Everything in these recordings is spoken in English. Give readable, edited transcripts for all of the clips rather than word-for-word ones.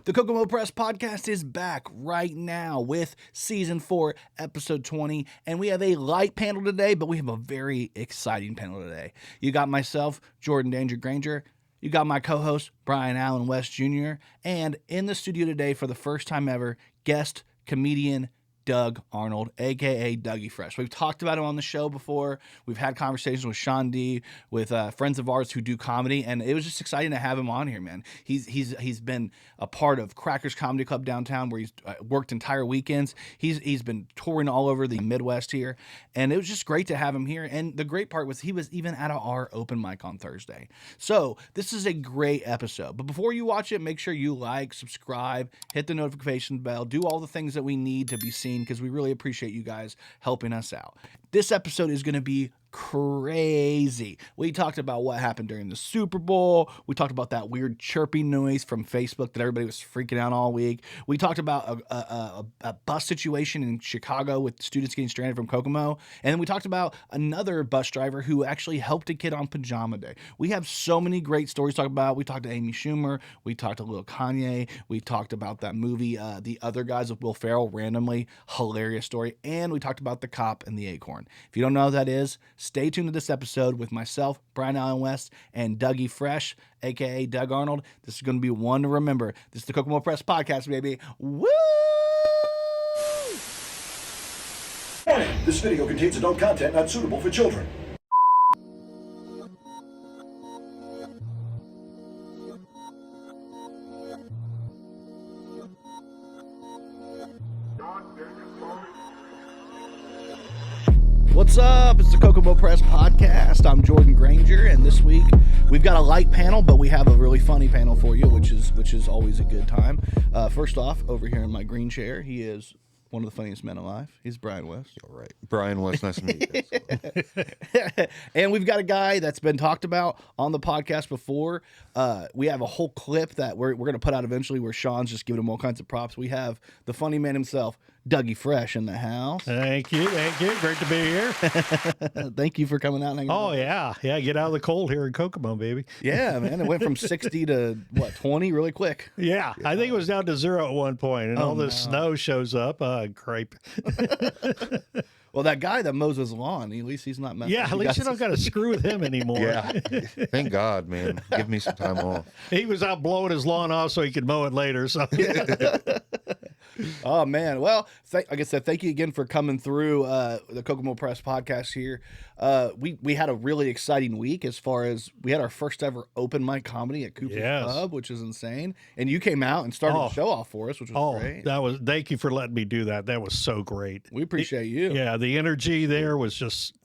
The Kokomo Press Podcast is back right now with Season 4, Episode 20, and we have a light panel today, but we have a very exciting panel today. You got myself, Jordan Danger Grainger. You got my co-host, Brian Allen West Jr., and in the studio today for the first time ever, guest comedian Doug Arnold, a.k.a. Dougie Fresh. We've talked about him on the show before. We've had conversations with Sean D, with friends of ours who do comedy, and it was just exciting to have him on here, man. He's been a part of Crackers Comedy Club downtown, where he's worked entire weekends. He's been touring all over the Midwest here, and it was just great to have him here. And the great part was he was even at our open mic on Thursday. So this is a great episode. But before you watch it, make sure you like, subscribe, hit the notification bell, do all the things that we need to be seen, because we really appreciate you guys helping us out. This episode is going to be crazy. We talked about what happened during the Super Bowl. We talked about that weird chirping noise from Facebook that everybody was freaking out all week. We talked about a bus situation in Chicago with students getting stranded from Kokomo. And then we talked about another bus driver who actually helped a kid on Pajama Day. We have so many great stories to talk about. We talked to Amy Schumer. We talked to Lil Kanye. We talked about that movie, The Other Guys with Will Ferrell, randomly hilarious story. And we talked about the cop and the acorn. If you don't know what that is, stay tuned to this episode with myself, Brian Allen West, and Dougie Fresh, a.k.a. Doug Arnold. This is going to be one to remember. This is the Kokomo Press Podcast, baby. Woo! Warning, this video contains adult content not suitable for children. What's up? It's the Kokomo Press Podcast. I'm Jordan Grainger, and this week we've got a light panel, but we have a really funny panel for you, which is always a good time. First off, over here in my green chair, he is one of the funniest men alive. He's Brian West. All right. Brian West, nice to meet you. And we've got a guy that's been talked about on the podcast before. We have a whole clip that we're going to put out eventually where Sean's just giving him all kinds of props. We have the funny man himself, Dougie Fresh, in the house. Thank you. Great to be here. Thank you for coming out and hanging out. Oh, yeah. Get out of the cold here in Kokomo, baby. Yeah, man. It went from 60 to, 20 really quick. Yeah. I think it was down to 0 at one point, and all this snow shows up. Crepe. Well, that guy that mows his lawn, at least he's not messing. Yeah, at least you don't got to screw with him anymore. Yeah. Thank God, man. Give me some time off. He was out blowing his lawn off so he could mow it later. So. Oh, man. Well, like I said, thank you again for coming through the Kokomo Press Podcast here. We had a really exciting week as far as we had our first ever open mic comedy at Cooper's Pub, which is insane. And you came out and started the show off for us, which was great. Thank you for letting me do that. That was so great. We appreciate you. Yeah, the energy there was just...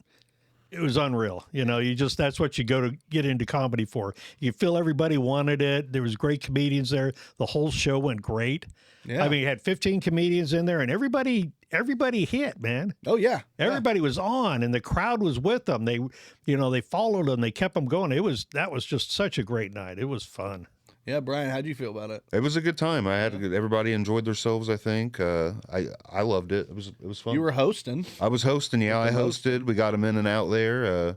It was unreal. That's what you go to get into comedy for. You feel everybody wanted it. There was great comedians there. The whole show went great. Yeah. I mean, you had 15 comedians in there, and everybody hit, man. Oh, yeah. Everybody was on, and the crowd was with them. They followed them. They kept them going. That was just such a great night. It was fun. Yeah, Brian, how'd you feel about it? It was a good time. Everybody enjoyed themselves, I think. I loved it. It was fun. You were hosting. I was hosting, yeah. I hosted. We got them in and out there.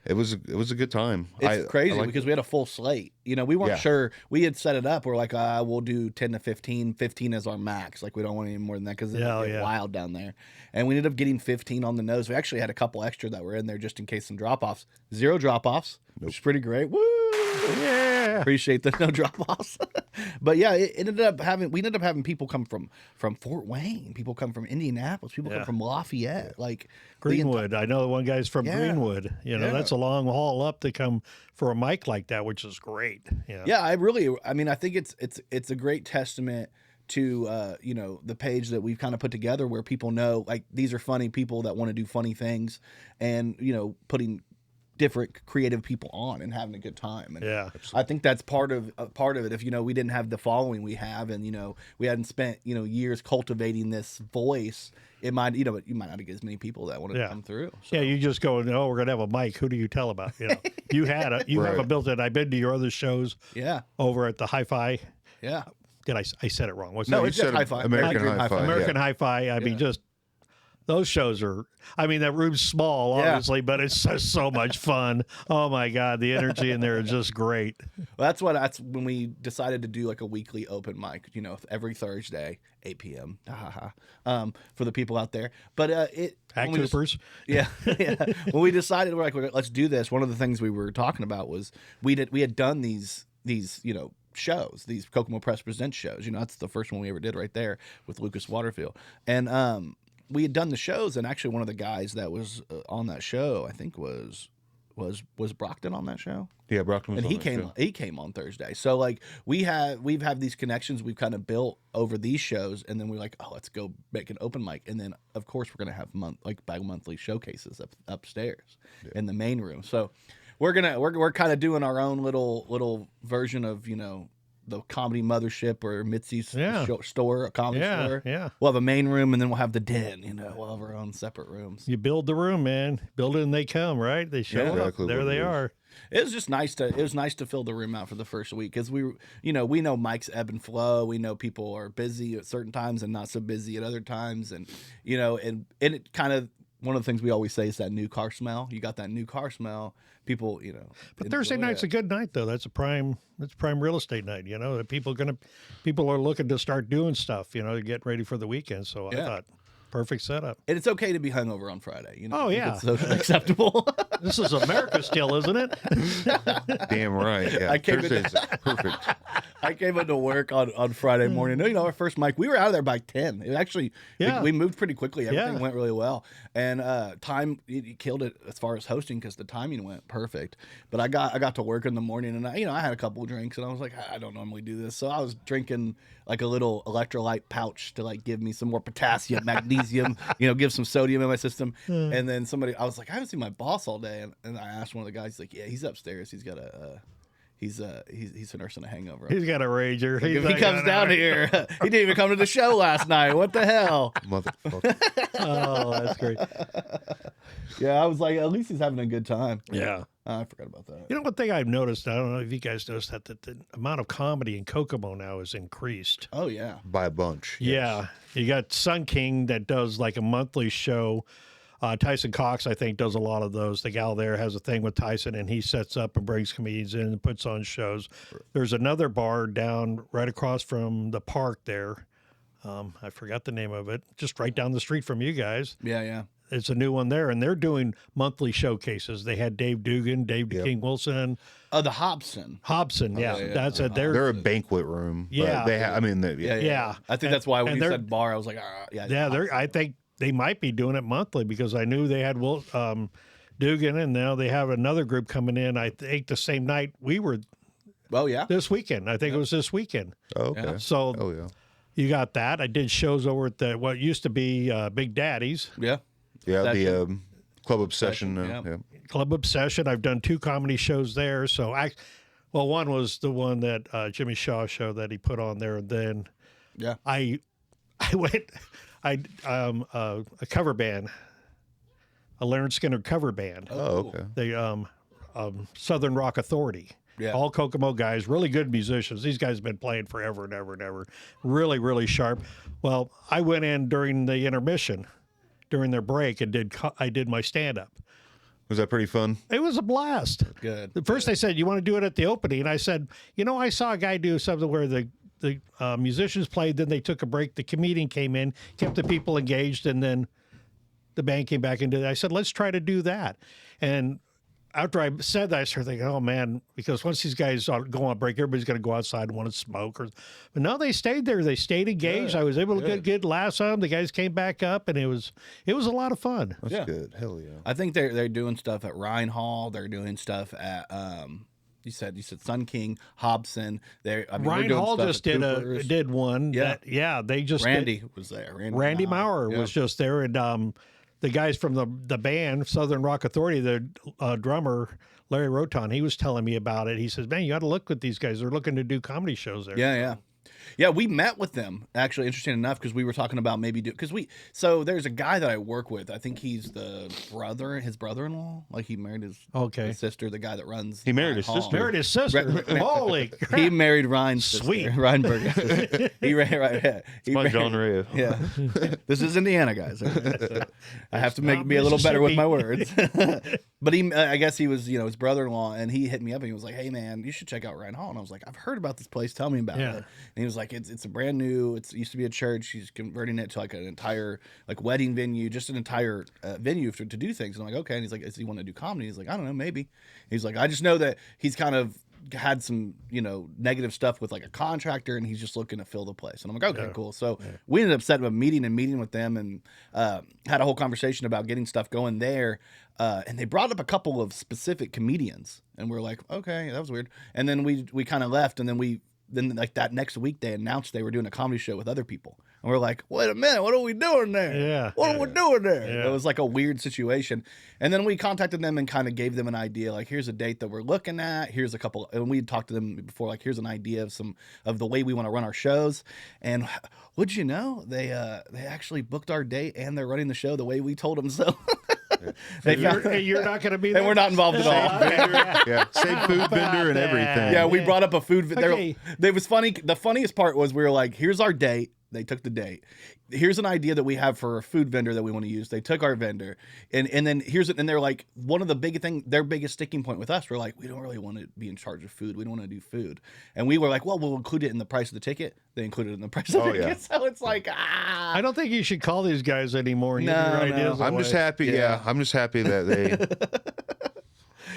It was a good time. It's crazy because we had a full slate. We weren't sure. We had set it up. We're like, we'll do 10 to 15. 15 is our max. Like, we don't want any more than that because it's wild down there. And we ended up getting 15 on the nose. We actually had a couple extra that were in there just in case some drop-offs. 0 drop-offs, which is pretty great. Woo! Yeah. Appreciate the no drop-offs. But yeah, we ended up having people come from Fort Wayne, people come from Indianapolis, people come from Lafayette, like Greenwood. I know one guy's from Greenwood. That's a long haul up to come for a mic like that, which is great. Yeah, I think it's a great testament to the page that we've kind of put together where people know, like, these are funny people that want to do funny things, and putting different creative people on and having a good time. And I think that's part of it. If we didn't have the following we have, and we hadn't spent years cultivating this voice, it might you might not get as many people that want to come through. So. Yeah, you just go, we're gonna have a mic. Who do you tell about? You have a built-in. I've been to your other shows. Yeah, over at the Hi-Fi. Yeah, I said it wrong? It's just Hi-Fi. American Hi-Fi. American Hi-Fi. I mean, just those shows are, I mean, that room's small, obviously, but it's so much fun. Oh my God, the energy in there is just great. Well, that's when we decided to do like a weekly open mic, every Thursday, 8 p.m. For the people out there. But At Cooper's. Yeah. When we decided, we're like, let's do this. One of the things we were talking about was we had done these shows, these Kokomo Press Presents shows. That's the first one we ever did right there with Lucas Waterfield. And we had done the shows, and actually one of the guys that was on that show, I think was Brockton on that show. Yeah, Brockton was and on that show. He came on Thursday. So like we've had these connections we've kind of built over these shows, and then we're like, oh, let's go make an open mic, and then of course we're gonna have bi-monthly showcases upstairs in the main room. So we're kind of doing our own little version of the comedy mothership or Mitzi's store, a comedy store. Yeah. We'll have a main room, and then we'll have the den. We'll have our own separate rooms. You build the room, man. Build it and they come, right? They show up. Exactly There they are. It was just nice to fill the room out for the first week, because we know Mike's ebb and flow. We know people are busy at certain times and not so busy at other times, and and it kind of, one of the things we always say is that new car smell. You got that new car smell. People, But Thursday night's a good night, though. That's prime real estate night. That people are looking to start doing stuff. Get ready for the weekend. So I thought, perfect setup. And it's okay to be hungover on Friday. Oh yeah, it's socially acceptable. This is America still, isn't it? Damn right. Yeah, Thursday's perfect. I came into work on Friday morning. Our first mic, we were out of there by 10. It actually, we moved pretty quickly. Everything went really well. And time, you killed it as far as hosting, because the timing went perfect. But I got to work in the morning, and I had a couple of drinks, and I was like, I don't normally do this. So I was drinking like a little electrolyte pouch to like give me some more potassium, magnesium, give some sodium in my system. And then I was like, I haven't seen my boss all day. And I asked one of the guys, he's like, yeah, he's upstairs. He's got he's nursing a hangover. He's got a rager. He comes down here. He didn't even come to the show last night. What the hell? Motherfucker. Oh, that's great. Yeah, I was like, at least he's having a good time. Yeah. I forgot about that. One thing I've noticed, I don't know if you guys noticed that the amount of comedy in Kokomo now has increased. Oh, yeah. By a bunch. Yeah. You got Sun King that does like a monthly show. Tyson Cox, I think, does a lot of those. The gal there has a thing with Tyson, and he sets up and brings comedians in and puts on shows. There's another bar down right across from the park there. I forgot the name of it. Just right down the street from you guys. Yeah. It's a new one there, and they're doing monthly showcases. They had Dave Dugan, King Wilson. Oh, the Hobson. Yeah. That's it. They're a banquet room. Yeah. They Yeah. I think that's why when you said bar, I was like, I think they might be doing it monthly, because I knew they had Dugan, and now they have another group coming in. I think the same night we were. Oh yeah. This weekend, I think it was this weekend. Oh, okay. Yeah. So, you got that. I did shows over at what used to be Big Daddy's. Yeah. Yeah, Obsession. the Club Obsession. Yeah. Club Obsession. I've done 2 comedy shows there. So, one was the one that Jimmy Shaw show that he put on there, and then I went. A cover band, a Leonard Skinner cover band. Oh, okay. They Southern Rock Authority. Yeah. All Kokomo guys, really good musicians. These guys have been playing forever and ever and ever. Really, really sharp. Well, I went in during the intermission, during their break, and I did my stand-up. Was that pretty fun? It was a blast. Good. First, they said, you want to do it at the opening? And I said, I saw a guy do something where the musicians played, then they took a break. The comedian came in, kept the people engaged, and then the band came back and did it. I said, let's try to do that. And after I said that, I started thinking, oh, man, because once these guys go on break, everybody's going to go outside and want to smoke. But no, they stayed there. They stayed engaged. I was able to get good laughs on them. The guys came back up, and it was a lot of fun. That's good. Hell yeah. I think they're doing stuff at Rhine Hall. They're doing stuff at You said Sun King, Hobson. Ryan Hall just did one. Yeah, they just Randy was there. Randy Maurer was just there, and the guys from the band Southern Rock Authority, the drummer Larry Roton, he was telling me about it. He says, "Man, you got to look with these guys. They're looking to do comedy shows there." Yeah. Yeah, we met with them, actually, interesting enough, because we were talking about maybe so there's a guy that I work with. I think he's his brother-in-law. Like, he married his sister, the guy that runs. He married his sister. Married his sister. Holy crap. He married Ryan's Sweet. sister. Ryan Berger. He ran right. Yeah. He My married- John Ray. Yeah. This is Indiana, guys. So I have to be a little better with my words. But I guess he was, his brother-in-law, and he hit me up and he was like, "Hey man, you should check out Ryan Hall." And I was like, "I've heard about this place. Tell me about it." And he was like, "It's a brand new. It used to be a church. He's converting it to like an entire like wedding venue, just an entire venue to do things." And I'm like, "Okay." And he's like, "Does he want to do comedy?" He's like, "I don't know, maybe." He's like, "I just know that he's kind of had some negative stuff with like a contractor, and he's just looking to fill the place." And I'm like, "Okay, cool." So we ended up setting up a meeting with them, and had a whole conversation about getting stuff going there. And they brought up a couple of specific comedians, and we're like, "Okay, that was weird." And then we kind of left, and then like that next week they announced they were doing a comedy show with other people, and we're like, "Wait a minute, what are we doing there? Yeah, what are we doing there?" Yeah. It was like a weird situation. And then we contacted them and kind of gave them an idea, like, here's a date that we're looking at. Here's a couple, and we talked to them before, like, here's an idea of the way we want to run our shows. And would you know, they actually booked our date, and they're running the show the way we told them so. You're not going to be there? And we're not involved at all. Yeah, same food vendor and everything. Yeah, we brought up a food. Okay. It was funny. The funniest part was we were like, "Here's our date." They took the date. Here's an idea that we have for a food vendor that we want to use. They took our vendor, and then and they're like, one of the their biggest sticking point with us. We're like, we don't really want to be in charge of food. We don't want to do food, and we were like, well, we'll include it in the price of the ticket. They included it in the price of the ticket, so it's like, I don't think you should call these guys anymore. And No, give your no. ideas I'm just away. happy. Yeah, I'm just happy that they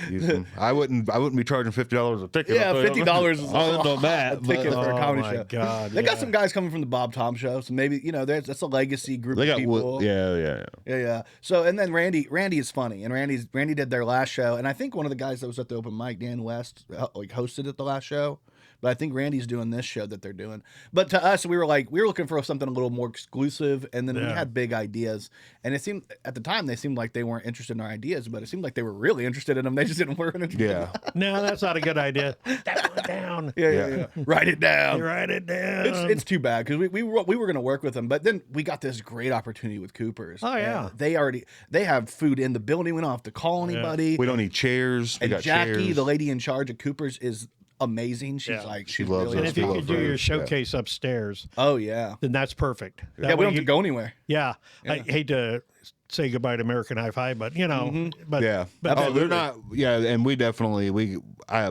use them. I wouldn't be charging $50 a ticket. yeah, $50 is on that. a ticket for a comedy my show. God, They got yeah. some guys coming from the Bob Tom show, so maybe that's a legacy group They of got people. yeah. So, and then Randy is funny, and Randy did their last show, and I think one of the guys that was at the open mic, Dan West, like hosted at the last show. But I think Randy's doing this show that they're doing. But to us, we were looking for something a little more exclusive, and then we had big ideas. And it seemed at the time they seemed like they weren't interested in our ideas, but it seemed like they were really interested in them. They just weren't interested. Yeah. No, that's not a good idea. That one down. Yeah. Write it down. Write it down. It's too bad because we were going to work with them, but then we got this great opportunity with Cooper's. Oh, yeah. And they have food in the building. We don't have to call anybody. We don't need chairs. We And got Jackie, chairs. the lady in charge of Cooper's, is amazing. She's Yeah. like, She loves really and us. if you Love could do her. your showcase upstairs, Oh yeah. then that's perfect. That Yeah, we way don't have to go anywhere. Yeah, I hate to say goodbye to American Hi-Fi, but but Yeah. but They're not. Yeah, and we definitely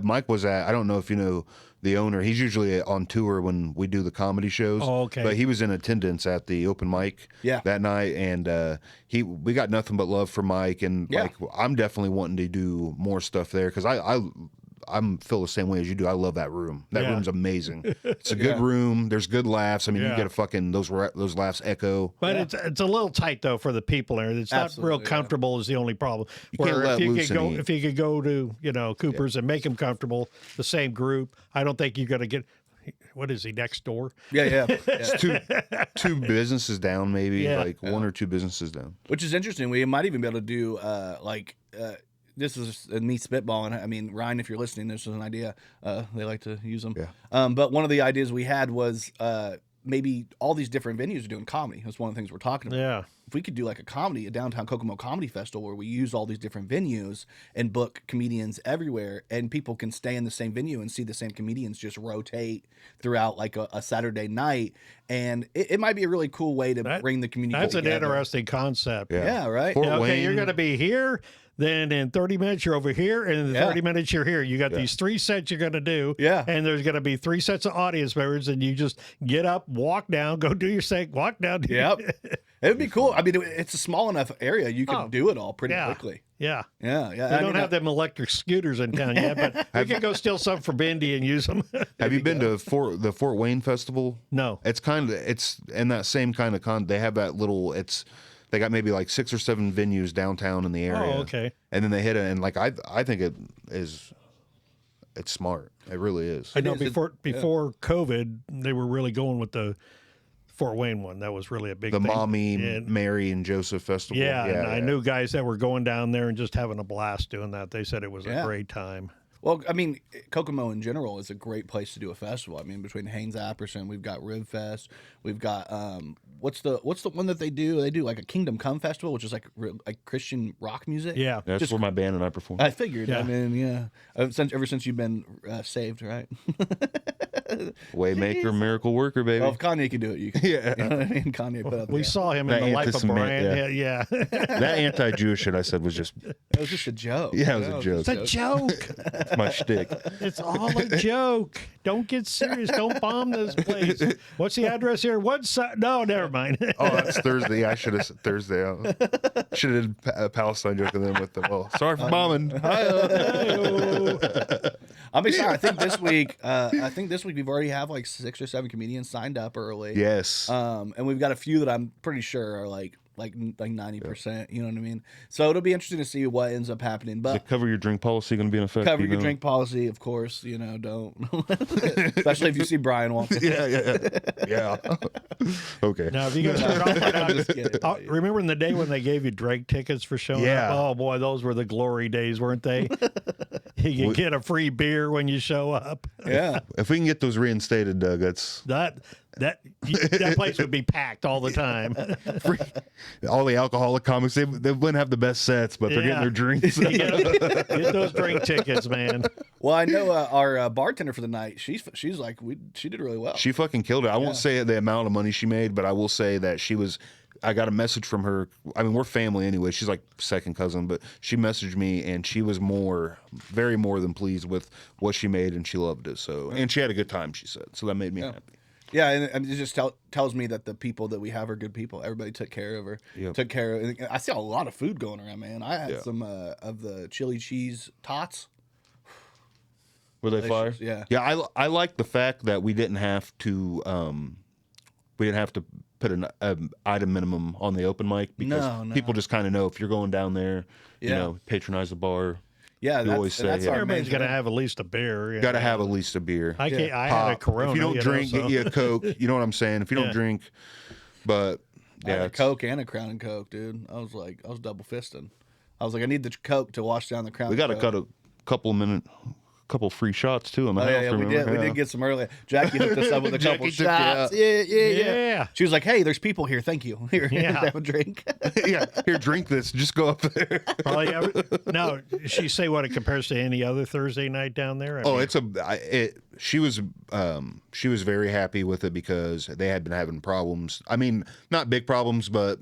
Mike was at. I don't know if you know the owner. He's usually on tour when we do the comedy shows. Oh, okay. But he was in attendance at the open mic that night, and we got nothing but love for Mike, and like I'm definitely wanting to do more stuff there because I'm feel the same way as you do. I love that room. That room's amazing. It's a good room. There's good laughs. I mean, you get a fucking those laughs echo. But it's a little tight though for the people there. It's not real comfortable. Is the only problem. can't let if you loose could go, and eat. if you could go to Cooper's and make them comfortable, the same group. I don't think you're gonna get. What is he next door? Yeah. It's two businesses down, maybe like one or two businesses down. Which is interesting. We might even be able to do this is me spitballing. I mean, Ryan, if you're listening, this is an idea. They like to use them. Yeah. But one of the ideas we had was maybe all these different venues are doing comedy. That's one of the things we're talking about. Yeah. If we could do like a downtown Kokomo comedy festival where we use all these different venues and book comedians everywhere, and people can stay in the same venue and see the same comedians just rotate throughout like a Saturday night. And it might be a really cool way to bring the community That's together. an interesting concept. Yeah, right. Fort Okay, Wayne. you're going to be here. Then in 30 minutes you're over here, and in 30 minutes you're here. You got these 3 sets you're going to do. Yeah. And there's going to be 3 sets of audience members, and you just get up, walk down, go do your set, walk down. Yep. It would be cool. I mean, it's a small enough area. You can do it all pretty quickly. Yeah. Yeah. We don't have them electric scooters in town yet, but we can go steal some from Bendy and use them. Have you been to the Fort Wayne Festival? No. It's in that same kind of they have that little they got maybe like 6 or 7 venues downtown in the area. Oh, okay. And then they hit it, and like I think it's smart. It really is. I know before COVID, they were really going with the Fort Wayne one. That was really a big The thing. Mommy, And- Mary, and Joseph Festival. Yeah, and I knew guys that were going down there and just having a blast doing that. They said it was a great time. Well, I mean, Kokomo in general is a great place to do a festival. I mean, between Haynes Apperson, we've got Rib Fest, we've got what's the one that they do? They do like a Kingdom Come festival, which is like Christian rock music. Yeah, that's where my band and I perform. I figured. Yeah. I mean, yeah, ever since you've been saved, right? Waymaker, miracle worker, baby. Well, if Kanye can do it, you can. Yeah. You know what I mean? Kanye put up. We saw him That in the Life of anti-Semitic, Brian. Yeah. That anti-Jewish shit I said was just, It was just a joke. yeah, it was a joke. It's a joke. It's my shtick. It's all a joke. Don't get serious. Don't bomb this place. What's the address here? No, never mind. Oh, that's Thursday. I should have said Thursday. Should have did a Palestine joke and then with them. Well, sorry for bombing. I'm excited. I think this week we've already have like 6 or 7 comedians signed up early. Yes. And we've got a few that I'm pretty sure are like 90%. You know what I mean? So it'll be interesting to see what ends up happening. Is But the cover your drink policy going to be in effect? cover your drink policy, of course. You know, don't. Especially if you see Brian walking. Yeah. Okay. Now, if you go start off right I'm just kidding. remember in the day when they gave you drink tickets for showing Yeah. up? Oh, boy, those were the glory days, weren't they? You can get a free beer when you show up. Yeah. If we can get those reinstated, Doug, that's That place would be packed all the time. all the alcoholic comics. They wouldn't have the best sets, but they're getting their drinks. Get those drink tickets, man. Well, I know our bartender for the night. She's like she did really well. She fucking killed it. I won't say the amount of money she made, but I will say that she was. I got a message from her. I mean, we're family anyway. She's like second cousin, but she messaged me and she was very more than pleased with what she made, and she loved it. So, and she had a good time. She said, so that made me happy. Yeah, and it just tells me that the people that we have are good people. Everybody took care of her. Yep. Took care of. I see a lot of food going around, man. I had some of the chili cheese tots. Were they fire? Yeah. Yeah, I like the fact that we didn't have to put an item minimum on the open mic because people just kind of know if you're going down there, you know, patronize the bar. Yeah, we always say everybody's got to have at least a beer. Got to have at least a beer. I had a Corona. If you don't drink, get you a Coke. You know what I'm saying? If you don't drink, but I had a Coke and a Crown and Coke, dude. I was double fisting. I was like, I need the Coke to wash down the Crown. We got to cut a couple free shots too in the house. Yeah, we did get some earlier. Jackie hooked us up with a couple shots. Yeah. She was like, "Hey, there's people here. Thank you. Here, have a drink." Yeah, here, drink this. Just go up there. No, she say what it compares to any other Thursday night down there. She was very happy with it because they had been having problems. I mean, not big problems, but.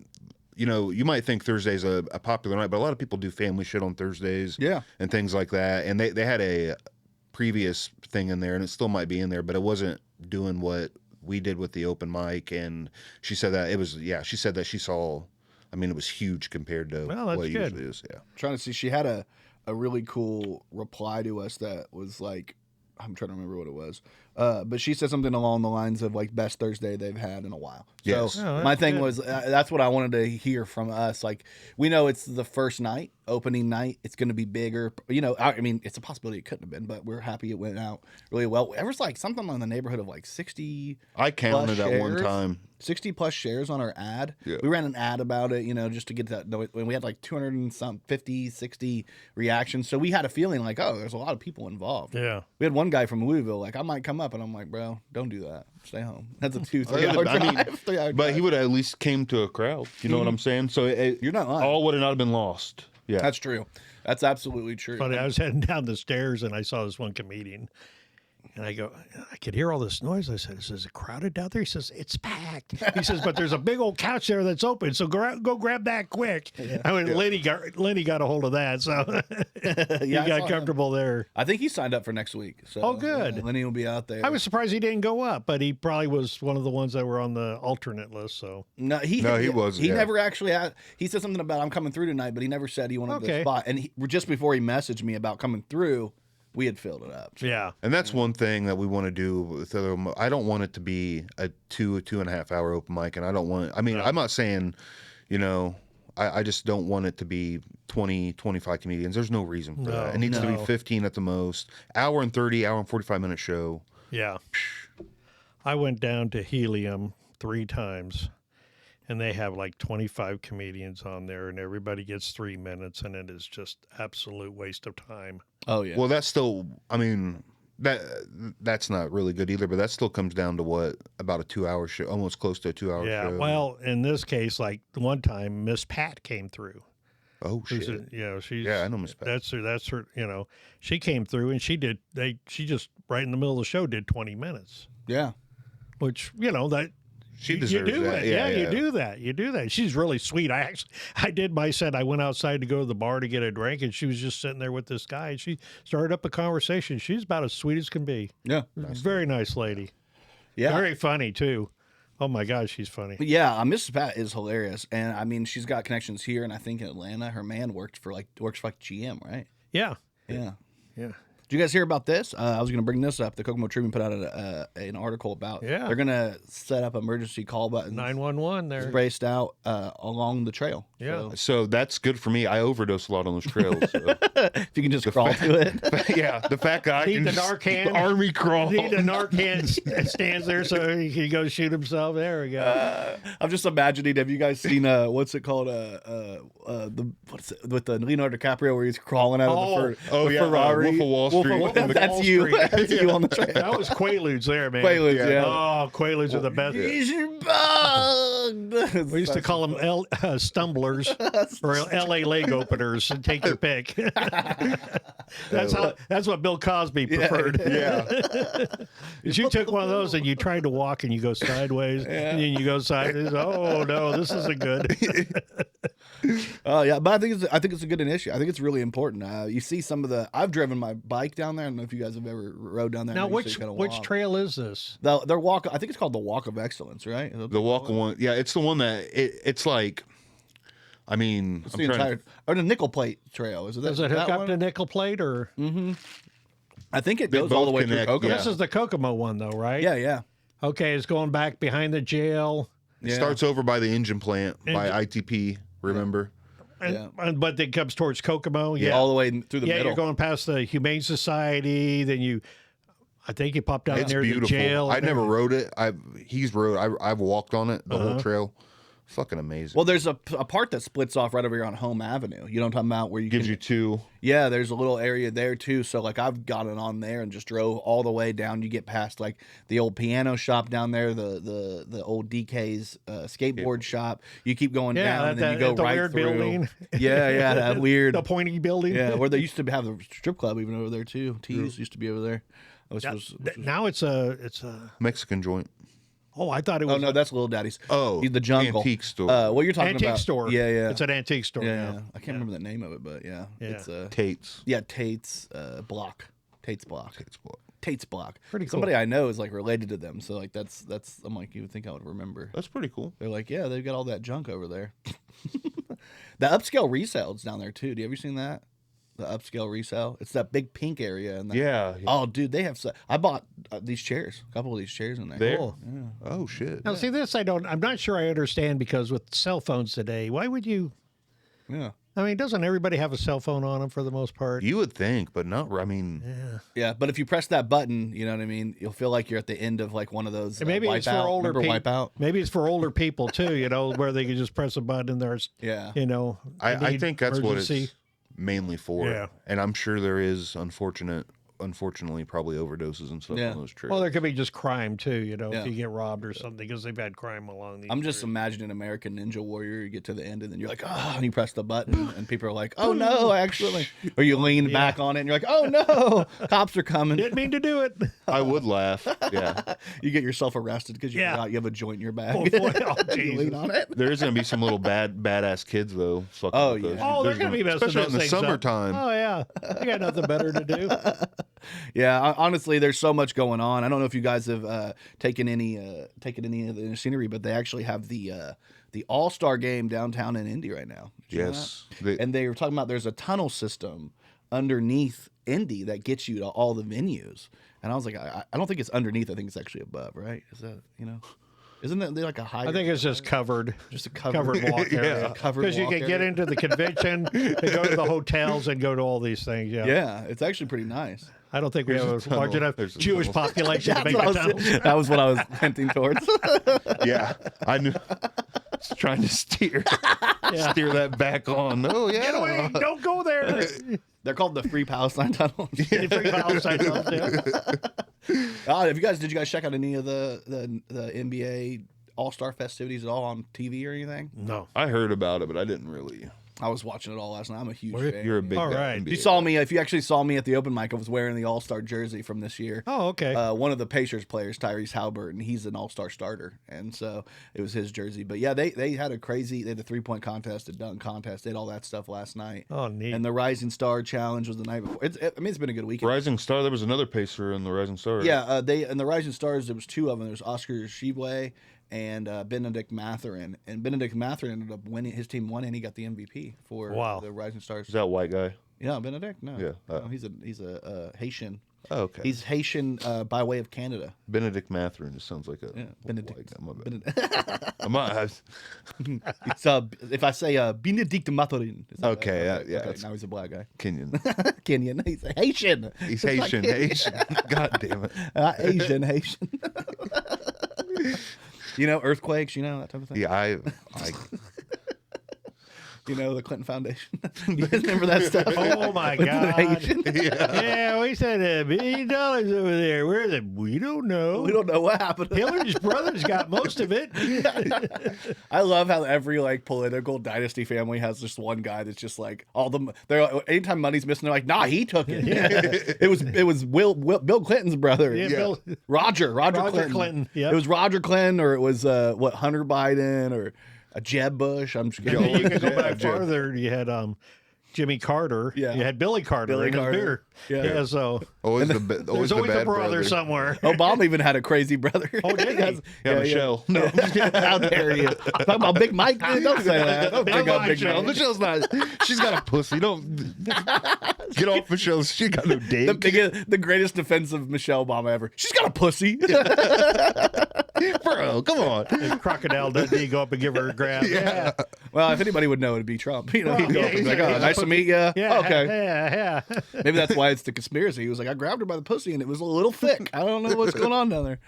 You know, you might think Thursday's a popular night, but a lot of people do family shit on Thursdays, and things like that. And they had a previous thing in there, and it still might be in there, but it wasn't doing what we did with the open mic. And she said that it was, she said that she saw. I mean, it was huge compared to what it usually is. Yeah, trying to see. She had a really cool reply to us that was like, I'm trying to remember what it was. But she said something along the lines of like best Thursday they've had in a while. Yes. So my thing was that's what I wanted to hear from us. Like we know it's the first night, opening night. It's going to be bigger. You know, I mean, it's a possibility it couldn't have been, but we're happy it went out really well. There was like something in the neighborhood of like 60. I counted at one time. 60 plus shares on our ad. Yeah. We ran an ad about it, you know, just to get that. When we had like 200 and some 50, 60 reactions. So we had a feeling like, oh, there's a lot of people involved. Yeah. We had one guy from Louisville, like, I might come up. And I'm like, bro, don't do that. Stay home. That's a 3 hour drive. 3 hour but drive. he would have at least came to a crowd. You know what I'm saying? So You're not lying. all would have not been lost. Yeah. That's true. That's absolutely true. Funny, I was heading down the stairs and I saw this one comedian. And I go, I could hear all this noise. I said, is it crowded down there? He says, it's packed. He says, but there's a big old couch there that's open. So go grab that quick. Yeah. I mean, Lenny got a hold of that. So he got comfortable there. I think he signed up for next week. So, good. Lenny will be out there. I was surprised he didn't go up, but he probably was one of the ones that were on the alternate list. So he was. He never actually had. He said something about I'm coming through tonight, but he never said he wanted the spot. And just before he messaged me about coming through, we had filled it up. Yeah. And that's one thing that we want to do with I don't want it to be a 2.5 hour open mic. And I'm not saying, you know, I just don't want it to be 20, 25 comedians. There's no reason for that. It needs to be 15 at the most. Hour and 45 minute show. Yeah. I went down to Helium 3 times. and they have like 25 comedians on there, and everybody gets 3 minutes, and it is just absolute waste of time. Oh yeah. Well, that's still. I mean, that's not really good either. But that still comes down to what, about a 2-hour show, almost close to a 2-hour show. Yeah. Well, in this case, like one time, Miss Pat came through. Oh shit. She's I know Miss Pat. That's her. She came through, and she just right in the middle of the show did 20 minutes. Yeah. Which that. She deserves that. Yeah, you do that. You do that. She's really sweet. I did my set. I went outside to go to the bar to get a drink, and she was just sitting there with this guy, and she started up a conversation. She's about as sweet as can be. Yeah. Very nice lady. Yeah. Very funny, too. Oh, my God, she's funny. Yeah, Mrs. Pat is hilarious. And, I mean, she's got connections here, and I think in Atlanta. Her man works for GM, right? Yeah. Yeah. Yeah. Did you guys hear about this? I was going to bring this up. The Kokomo Tribune put out an article about they're going to set up emergency call buttons 911 there. spaced out along the trail. Yeah. So that's good for me. I overdose a lot on those trails. So. If you can just crawl to it. Yeah, the fat guy Need can the just Narcan. army crawl. Need the Narcan stands there so he can go shoot himself. There we go. I'm just imagining. Have you guys seen what's it called? What's it with the Leonardo DiCaprio where he's crawling out of the Ferrari? Wolf of Wall Street. That's you. That's you on the trail. That was Quaaludes there, man. Quaaludes, yeah. Oh, Quaaludes are the best. He's your bug. We used to call them stumblers or LA leg openers, and take your pick. That's what Bill Cosby preferred. Yeah. You took one of those and you tried to walk and you go sideways, and then you go sideways. Oh no, this isn't good. Oh yeah, but I think it's a good initiative. I think it's really important. You see some of the. I've driven my bike down there. I don't know if you guys have ever rode down there. Now, which trail is this? Their walk. I think it's called the Walk of Excellence, right? The walk one. Yeah, it's the one that it's like. I mean, it's the entire or the Nickel Plate Trail. Does it hook up to Nickel Plate or? Mm-hmm. I think it goes all the way through Kokomo. Yeah. This is the Kokomo one, though, right? Yeah, yeah. Okay, it's going back behind the jail. It starts over by the engine plant by ITP. Remember? But it comes towards Kokomo. Yeah, all the way through the middle. Yeah, you're going past the Humane Society. Then I think you popped out near the jail. I never rode it. I've walked on it, the whole trail. Fucking amazing. Well, there's a part that splits off right over here on Home Avenue. You know what I'm talking about? Where you gives you two. Yeah, there's a little area there too. So like I've gotten on there and just drove all the way down. You get past like the old piano shop down there, the old DK's skateboard shop. You keep going down and then you go right weird through. Building. Yeah, that weird. The pointy building. Yeah, where they used to have the strip club even over there too. Tees used to be over there. Now it's a Mexican joint. Oh, I thought it was. Oh no, that's Little Daddy's. Oh, the Jungle antique store. What you're talking about? Antique store. Yeah. It's an antique store. Yeah. I can't remember the name of it, but yeah. It's Tate's. Yeah, Tate's Block. Tate's Block. Tate's Block. Pretty cool. Somebody I know is like related to them, so like that's. I'm like, you would think I would remember. That's pretty cool. They're like, yeah, they've got all that junk over there. The upscale resale's down there too. Do you ever seen that? The upscale resale. It's that big pink area. Yeah. Oh, dude, they have. I bought these chairs. A couple of these chairs in there. Cool. Yeah. Oh shit. Now see this, I'm not sure I understand because with cell phones today, why would you? Yeah. I mean, doesn't everybody have a cell phone on them for the most part? You would think, but not. I mean, yeah. But if you press that button, you know what I mean. You'll feel like you're at the end of like one of those. Maybe it's for older people. Wipeout. Maybe it's for older people too. You know, where they can just press a button and there's. Yeah. You know. I think that's emergency. what it's mainly for. Yeah. And I'm sure there is unfortunately probably overdoses and stuff on those trails. Well, there could be just crime too, you know, if you get robbed or something, because they've had crime along these. I'm just imagining American Ninja Warrior. You get to the end and then you're like, oh, and you press the button and people are like, oh no, actually. Or you lean back on it and you're like, oh no, cops are coming. Didn't mean to do it. I would laugh. Yeah. You get yourself arrested because you forgot you have a joint in your bag. You lean on it. There is going to be some little badass kids though. Oh yeah. They're going to be messing especially in the summertime. Oh yeah. You got nothing better to do. Yeah, honestly, there's so much going on. I don't know if you guys have taken any of the scenery, but they actually have the All-Star game downtown in Indy right now. Yes, and they were talking about there's a tunnel system underneath Indy that gets you to all the venues. And I was like, I don't think it's underneath. I think it's actually above. Right? Is that Isn't that like a high? I think it's just covered. Just a covered walk area. Because you can get into the convention, and go to the hotels, and go to all these things. Yeah. Yeah, it's actually pretty nice. I don't think we have a large enough Jewish population to make a tunnel. That was what I was hinting towards. Yeah, I knew. trying to steer that back on. Oh yeah, Get away! Don't go there. They're called the Free Palestine Tunnels. Free Palestine Tunnels, yeah. Did you guys check out any of the NBA All-Star festivities at all on TV or anything? No. I heard about it, but I didn't really. I was watching it all last night. I'm a huge fan. You're a big All guy. right. If you actually saw me at the open mic, I was wearing the All-Star jersey from this year. Oh, okay. One of the Pacers players, Tyrese Halliburton, he's an All-Star starter, and so it was his jersey. But yeah, they had a 3-point contest, a dunk contest, they had all that stuff last night. Oh, neat. And the Rising Star Challenge was the night before. It's been a good weekend. Rising Star. There was another Pacer in the Rising Star. Yeah, in the Rising Stars, there was two of them. There's Oscar Shibwe and Benedict Mathurin. And Benedict Mathurin ended up winning. His team won, and he got the MVP for the Rising Stars. Is that white guy? Yeah, Benedict? No. Yeah. No, he's a Haitian. Oh, okay. He's Haitian by way of Canada. Benedict Mathurin just sounds like a Benedict. white guy. My bad. It's if I say Benedict Mathurin. Okay, yeah. Okay, now he's a black guy. Kenyan. Kenyan. He's a Haitian. He's Haitian. Haitian. God damn it. Haitian. Earthquakes, that type of thing. Yeah, I the Clinton Foundation. You guys remember that stuff? Oh my God! yeah. We said $1 billion over there. Where is it? We don't know. We don't know what happened. Hillary's brothers got most of it. I love how every political dynasty family has just one guy that's just like all them. Anytime money's missing, they're like, "Nah, he took it." Yeah. it was Bill Clinton's brother. Yeah, Bill, Roger Clinton. Yep. It was Roger Clinton, or it was Hunter Biden, or Jeb Bush. I'm just kidding. You can go back farther. You had Jimmy Carter. Yeah. You had Billy Carter. His beer. Yeah. So always there's always the a brother somewhere. Obama even had a crazy brother. Oh, did he? Yeah, Michelle. No, how dare you? Talking about Big Mike, dude. Don't say that. Don't bring up Big Mike. Michelle's not. She's got a pussy. Don't get off Michelle. She got no dick. The greatest defense of Michelle Obama ever. She's got a pussy. Bro, come on. And Crocodile Dundee go up and give her a grab. Yeah. Well, if anybody would know, it'd be Trump. He'd go up and be like, "Oh, nice to meet you." Yeah. Okay. Yeah. Maybe that's why it's the conspiracy. He was like, "I grabbed her by the pussy and it was a little thick. I don't know what's going on down there."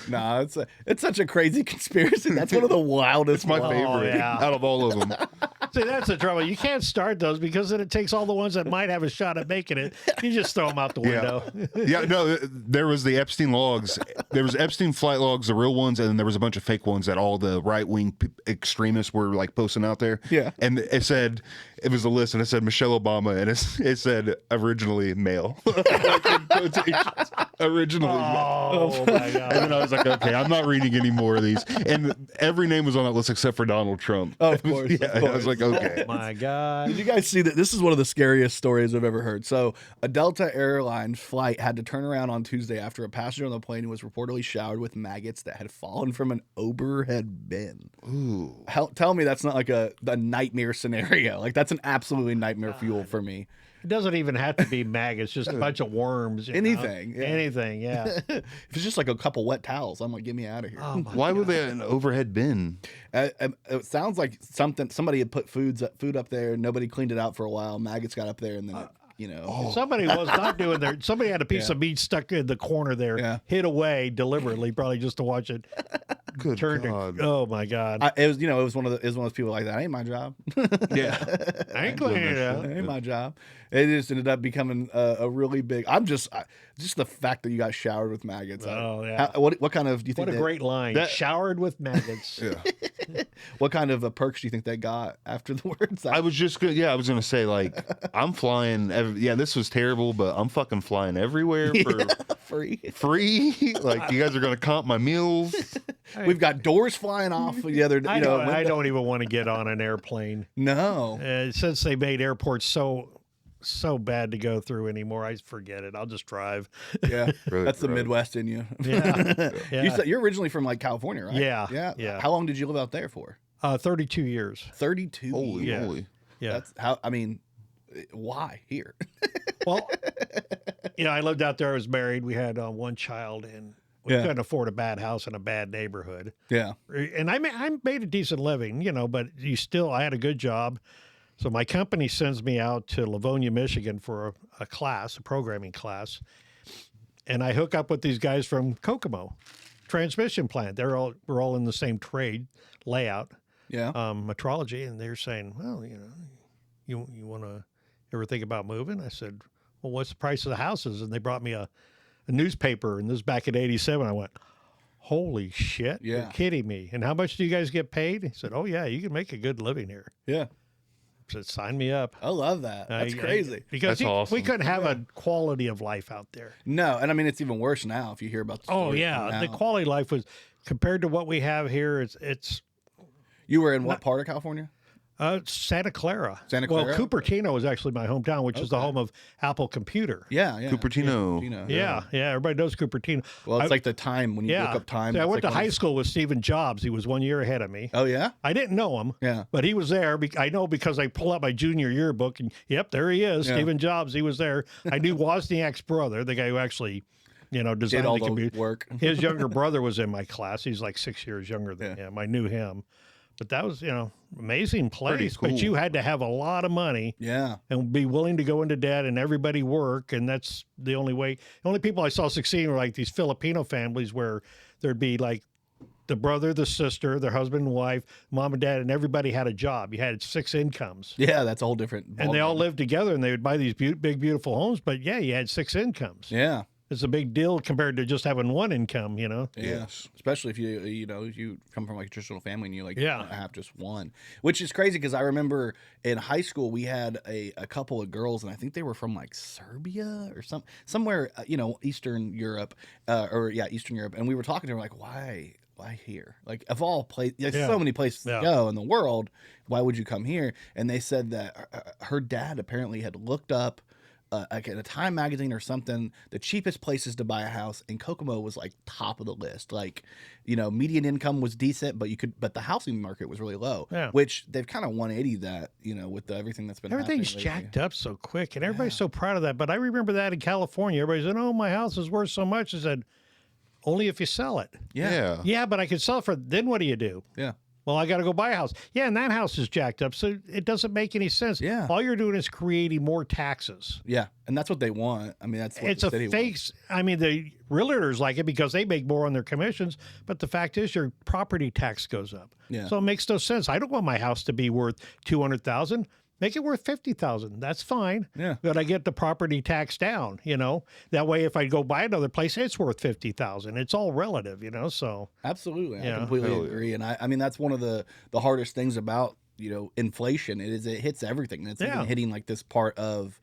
Nah, it's such a crazy conspiracy. That's one of the wildest. It's my favorite out of all of them. See, that's the trouble. You can't start those because then it takes all the ones that might have a shot at making it. You just throw them out the window. Yeah, no, there was the Epstein logs. There was Epstein flight logs, the real ones, and then there was a bunch of fake ones that all the right-wing extremists were posting out there. Yeah. And it was a list, and it said Michelle Obama, and it said originally male. Originally male. Oh, my God. And then I was like, okay, I'm not reading any more of these. And every name was on that list except for Donald Trump. Oh, of course. Yeah, of course. I was like, okay. Oh, my God. Did you guys see that? This is one of the scariest stories I've ever heard. So, a Delta Airlines flight had to turn around on Tuesday after a passenger on the plane was reportedly showered with maggots that had fallen from an overhead bin. Ooh. Tell me that's not like a nightmare scenario. That's an absolutely nightmare fuel for me. It doesn't even have to be maggots, just a bunch of worms. Anything. Yeah. Anything, yeah. If it's just like a couple wet towels, I'm like, get me out of here. Oh, my Why would they have an overhead bin? It sounds like somebody had put food up there. Nobody cleaned it out for a while. Maggots got up there, and then Somebody was not doing their. Somebody had a piece of meat stuck in the corner there, hid away deliberately, probably just to watch it. Good God. Oh my God! It was one of those people like that. Ain't my job. Yeah, I ain't cleaning it up. Ain't my job. It just ended up becoming a really big. Just the fact that you got showered with maggots. Oh yeah. What kind of do you think? What a great line! Showered with maggots. Yeah. What kind of perks do you think they got after the words? I was just gonna. Yeah, I was gonna say I'm flying. This was terrible, but I'm fucking flying everywhere for free. Like you guys are gonna comp my meals. We've got doors flying off the other. I don't even want to get on an airplane. No. Since they made airports so bad to go through anymore, I forget it. I'll just drive. Yeah, Really that's the Midwest in you. Yeah. You're originally from California, right? Yeah. How long did you live out there for? 32 years. 32 Holy years. moly! Yeah. That's how. I mean, why here? Well, I lived out there. I was married. We had one child, and we couldn't afford a bad house in a bad neighborhood. Yeah. And I made a decent living, but I had a good job. So my company sends me out to Livonia, Michigan for a programming class. And I hook up with these guys from Kokomo transmission plant. We're all in the same trade layout. metrology, and they're saying, well, you want to ever think about moving? I said, well, what's the price of the houses? And they brought me a newspaper, and this was back in '87. I went, holy shit, you're kidding me. And how much do you guys get paid? He said, oh, yeah, you can make a good living here. Yeah. I said, sign me up. I love that. That's crazy. Because awesome. we couldn't have a quality of life out there. No, and I mean, it's even worse now if you hear about the Oh, yeah. The quality of life was, compared to what we have here, it's. You were in what part of California? Santa Clara. Santa Clara? Well, Cupertino is actually my hometown, which is the home of Apple Computer. Yeah. Cupertino. Yeah. Everybody knows Cupertino. Well, it's like the time when you look up time. So I went to high school with Stephen Jobs. He was 1 year ahead of me. Oh, yeah? I didn't know him. Yeah. But he was there. I know because I pull out my junior yearbook, and yep, there he is. Stephen Jobs, he was there. I knew Wozniak's brother, the guy who actually, designed all the computer. Work. His younger brother was in my class. He's like 6 years younger than him. I knew him. But that was, amazing place. Cool. But you had to have a lot of money. Yeah. And be willing to go into debt, and everybody work. And that's the only way. The only people I saw succeeding were like these Filipino families where there'd be like the brother, the sister, their husband and wife, mom and dad, and everybody had a job. You had 6 incomes. Yeah, that's a whole different ballgame. And they all lived together, and they would buy these big, beautiful homes. But yeah, you had 6 incomes. Yeah. It's a big deal compared to just having one income, Yeah. Yes. Especially if you come from like a traditional family and you have just one, which is crazy because I remember in high school we had a couple of girls and I think they were from like Serbia or somewhere, Eastern Europe, Eastern Europe. And we were talking to them like, why here? Like of all places, there's so many places to go in the world. Why would you come here? And they said that her dad apparently had looked up like in a Time magazine or something, the cheapest places to buy a house, and Kokomo was like top of the list. Like, median income was decent, but the housing market was really low. Yeah. Which they've kind of 180 that, with everything that's been everything's jacked up so quick, and everybody's so proud of that. But I remember that in California, everybody said, "Oh, my house is worth so much." I said, "Only if you sell it." Yeah, but I could sell it for. Then what do you do? Yeah. Well, I got to go buy a house. Yeah, and that house is jacked up, so it doesn't make any sense. Yeah. All you're doing is creating more taxes. Yeah, and that's what they want. I mean, that's what it's a fake. Wants. I mean, the realtors like it because they make more on their commissions, but the fact is your property tax goes up. Yeah. So it makes no sense. I don't want my house to be worth $200,000. Make it worth $50,000. That's fine. Yeah. But I get the property tax down, That way if I go buy another place, it's worth $50,000. It's all relative, so. Absolutely. I completely agree. And I mean, that's one of the hardest things about, inflation. It hits everything. It's even hitting like this part of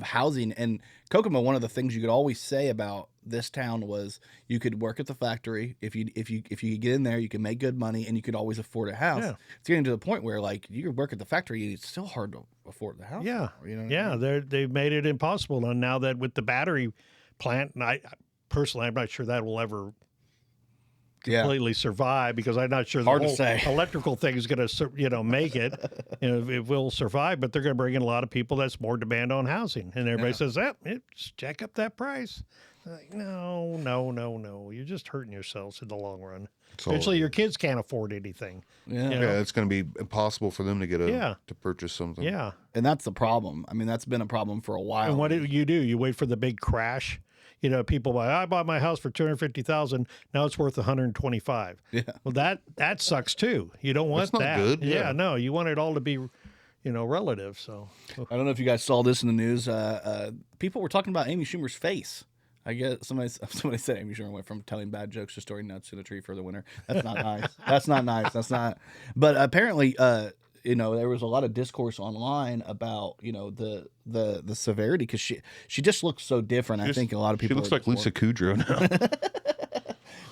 housing. And Kokomo, one of the things you could always say about this town was you could work at the factory. If you could get in there, you can make good money and you could always afford a house. Yeah. It's getting to the point where like you could work at the factory, it's still hard to afford the house. Yeah. I mean? They've made it impossible. And now that with the battery plant, and I personally, I'm not sure that will ever completely survive because I'm not sure the whole electrical thing is going to make it. It will survive, but they're going to bring in a lot of people. That's more demand on housing, and everybody says just jack up that price. Like, no, you're just hurting yourselves in the long run. Eventually, your kids can't afford anything. Yeah, it's going to be impossible for them to get to purchase something. Yeah, and that's the problem. I mean, that's been a problem for a while. And what do? You wait for the big crash. People I bought my house for $250,000. Now it's worth $125,000. Yeah. Well, that sucks too. You don't want That's that. not good. Yeah, no, you want it all to be, relative. So I don't know if you guys saw this in the news. People were talking about Amy Schumer's face. I guess somebody said Amy Schumer went from telling bad jokes to storing nuts in a tree for the winter. That's not nice. That's not nice. That's not. But apparently, there was a lot of discourse online about, the severity because she just looks so different. I think a lot of people. She looks like Lisa Kudrow now.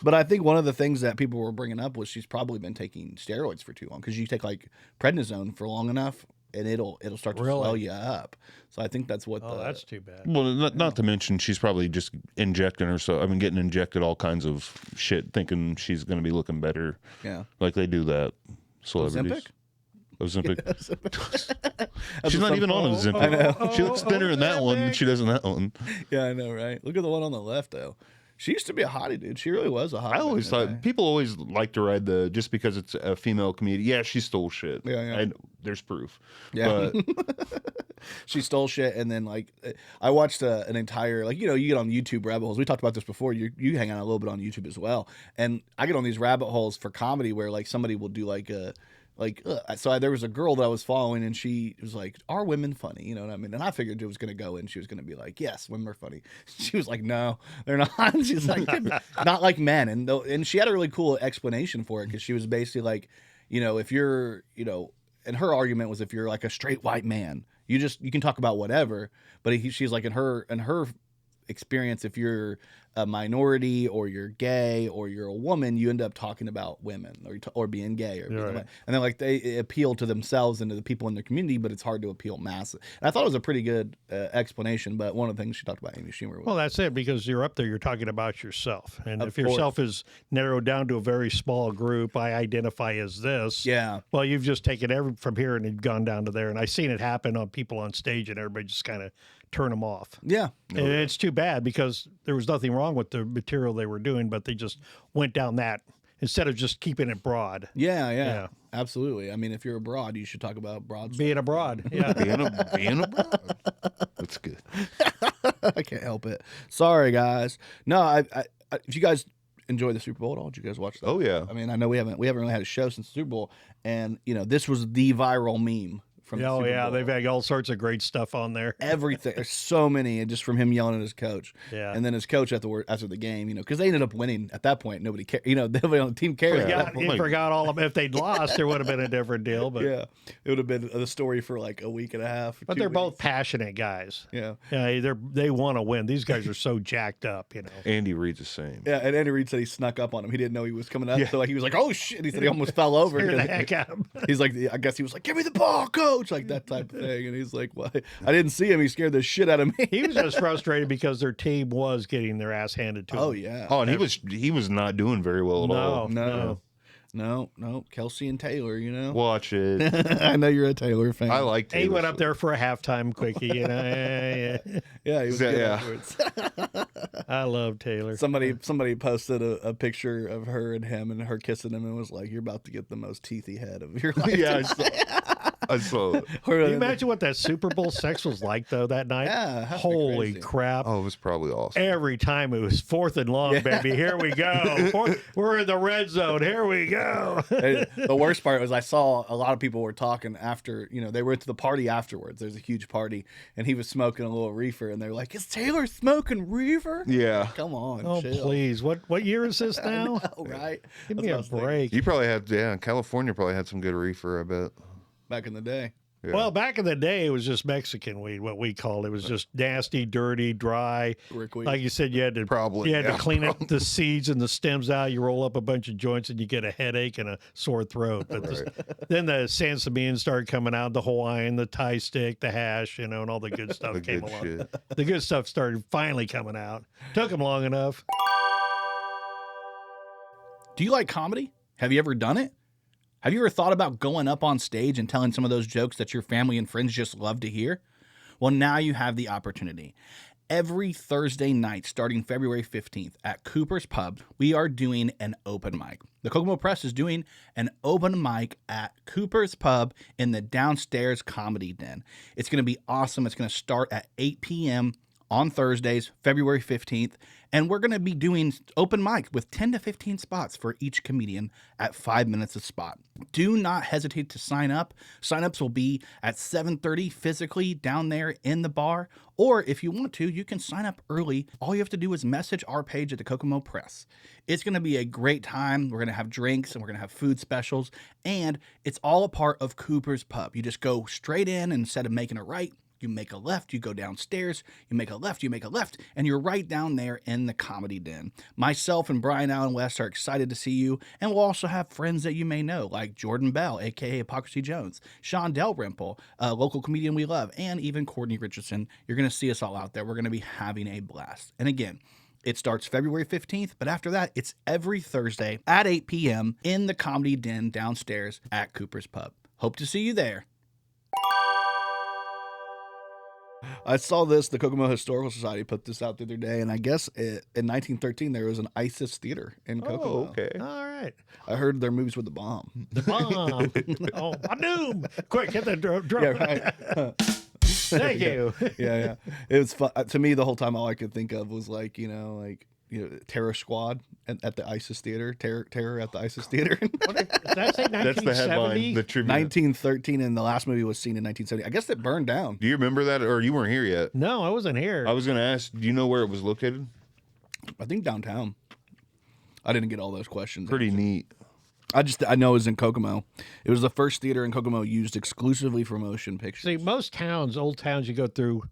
But I think one of the things that people were bringing up was she's probably been taking steroids for too long because you take like prednisone for long enough and it'll start to swell you up. So I think that's what. That's too bad. Well, not to mention she's probably just injecting herself. I mean, getting injected all kinds of shit, thinking she's going to be looking better. Yeah, like they do that. Celebrities. Ozempic. She's not even on Ozempic. She looks thinner in that one than she does in that one. Yeah, I know, right? Look at the one on the left, though. She used to be a hottie, dude. She really was a hottie. I always thought people always like to ride just because it's a female comedian. Yeah, she stole shit. Yeah. There's proof. Yeah. But she stole shit, and then like I watched an entire you get on YouTube rabbit holes. We talked about this before. You hang out a little bit on YouTube as well, and I get on these rabbit holes for comedy where like somebody will do like a Like, so there was a girl that I was following, and she was like, "Are women funny?" You know what I mean? And I figured it was going to go in. She was going to be like, "Yes, women are funny." She was like, "No, they're not." She's like, "Not like men." And she had a really cool explanation for it because she was basically like, if you're, and her argument was if you're like a straight white man, you can talk about whatever. But she's like, in her experience, if you're a minority or you're gay or you're a woman, you end up talking about women or being gay or being Right. and then like they appeal to themselves and to the people in their community, but it's hard to appeal massive. And I thought it was a pretty good explanation, but one of the things she talked about, Amy Schumer, was, Well, that's it, because you're up there, you're talking about yourself. And Of if yourself is narrowed down to a very small group, I identify as this. yeah, Well, you've just taken from here and you've gone down to there. And I've seen it happen on people on stage, and everybody just kind of turn them off. yeah, And it's too bad, because there was nothing wrong with the material they were doing, but they just went down that instead of just keeping it broad. yeah, absolutely. I mean, if you're abroad, you should talk about broad stuff. Being abroad. Yeah. being a broad. That's good. I can't help it. Sorry, guys. No, I if you guys enjoy the Super Bowl at all, did you guys watch that? Oh yeah. I mean, I know we haven't really had a show since the Super Bowl, and this was the viral meme from the Oh, Super yeah. Bowl. They've had all sorts of great stuff on there. Everything. There's so many, and just from him yelling at his coach. Yeah. And then his coach after the game, because they ended up winning at that point. Nobody cared. Nobody on the team cared. at that point. Forgot all of it. If they'd lost, there would have been a different deal. But Yeah, it would have been the story for like a week and a half. But they're both passionate guys. Yeah. Yeah, they want to win. These guys are so jacked up, Andy Reid's the same. Yeah, and Andy Reid said he snuck up on him. He didn't know he was coming up, so he was like, "Oh shit!" He said he almost fell over. Scare the heck out of him. He's like, I guess he was like, "Give me the ball, coach!" Like that type of thing. And he's like, "What? I didn't see him. He scared the shit out of me." He was just frustrated because their team was getting their ass handed to them. Oh yeah. Oh, and he was not doing very well at all. No. Kelsey and Taylor. Watch it. I know you're a Taylor fan. I like Taylor. He went up there for a halftime quickie. Yeah. Yeah, he was good afterwards. I love Taylor. Somebody posted a picture of her and him and her kissing him and was like, "You're about to get the most teethy head of your life." Yeah, I saw it. Can you imagine what that Super Bowl sex was like, though, that night? Yeah, it has to be Holy crazy. crap. Oh, it was probably awesome. Every time it was 4th and long, baby. Here we go. We're in the red zone. Here we go. And the worst part was I saw a lot of people were talking after, they went to the party afterwards. There's a huge party, and he was smoking a little reefer, and they're like, "Is Taylor smoking reefer?" Yeah. Come on, Oh, chill. Please. What year is this now? Oh, right. Give That's me what I a was thinking. break. You probably had, California probably had some good reefer, I bet. Back in the day. Yeah. Well, back in the day, it was just Mexican weed, what we called it. It was just nasty, dirty, dry. Brick weed. Like you said, you had to Probably, clean up the seeds and the stems out. You roll up a bunch of joints, and you get a headache and a sore throat. But then the Sansamine started coming out, the Hawaiian, the Thai stick, the hash, and all the good stuff The came good along. shit. The good stuff started finally coming out. Took them long enough. Do you like comedy? Have you ever done it? Have you ever thought about going up on stage and telling some of those jokes that your family and friends just love to hear? Well, now you have the opportunity. Every Thursday night, starting February 15th at Cooper's Pub, we are doing an open mic. The Kokomo Press is doing an open mic at Cooper's Pub in the downstairs comedy den. It's going to be awesome. It's going to start at 8 p.m. on Thursdays, February 15th, and we're going to be doing open mic with 10 to 15 spots for each comedian at 5 minutes a spot. Do not hesitate to sign up. Sign-ups will be at 7:30 physically down there in the bar, or if you want to, you can sign up early. All you have to do is message our page at the Kokomo Press. It's going to be a great time. We're going to have drinks, and we're going to have food specials, and it's all a part of Cooper's Pub. You just go straight in, and instead of making a right, you make a left, you go downstairs, you make a left, and you're right down there in the comedy den. Myself and Brian Allen West are excited to see you, and we'll also have friends that you may know, like Jordan Bell, a.k.a. Hypocrisy Jones, Sean Dalrymple, a local comedian we love, and even Courtney Richardson. You're going to see us all out there. We're going to be having a blast. And again, it starts February 15th, but after that, it's every Thursday at 8 p.m. in the comedy den downstairs at Cooper's Pub. Hope to see you there. I saw this, the Kokomo Historical Society put this out the other day, and I guess in 1913 there was an ISIS theater in Kokomo. Oh, okay. All right. I heard their movies with the bomb. The bomb. Oh, my doom. Quick, hit that drum. Yeah, right. Thank you. Yeah. It was fun. To me, the whole time, all I could think of was like Terror Squad at the ISIS theater. Terror at the ISIS theater. Did I say 1970? That's the headline. The tribute. 1913, and the last movie was seen in 1970. I guess it burned down. Do you remember that, or you weren't here yet? No, I wasn't here. I was going to ask. Do you know where it was located? I think downtown. I didn't get all those questions. Pretty neat. I know it was in Kokomo. It was the first theater in Kokomo used exclusively for motion pictures. See, most towns, old towns you go through,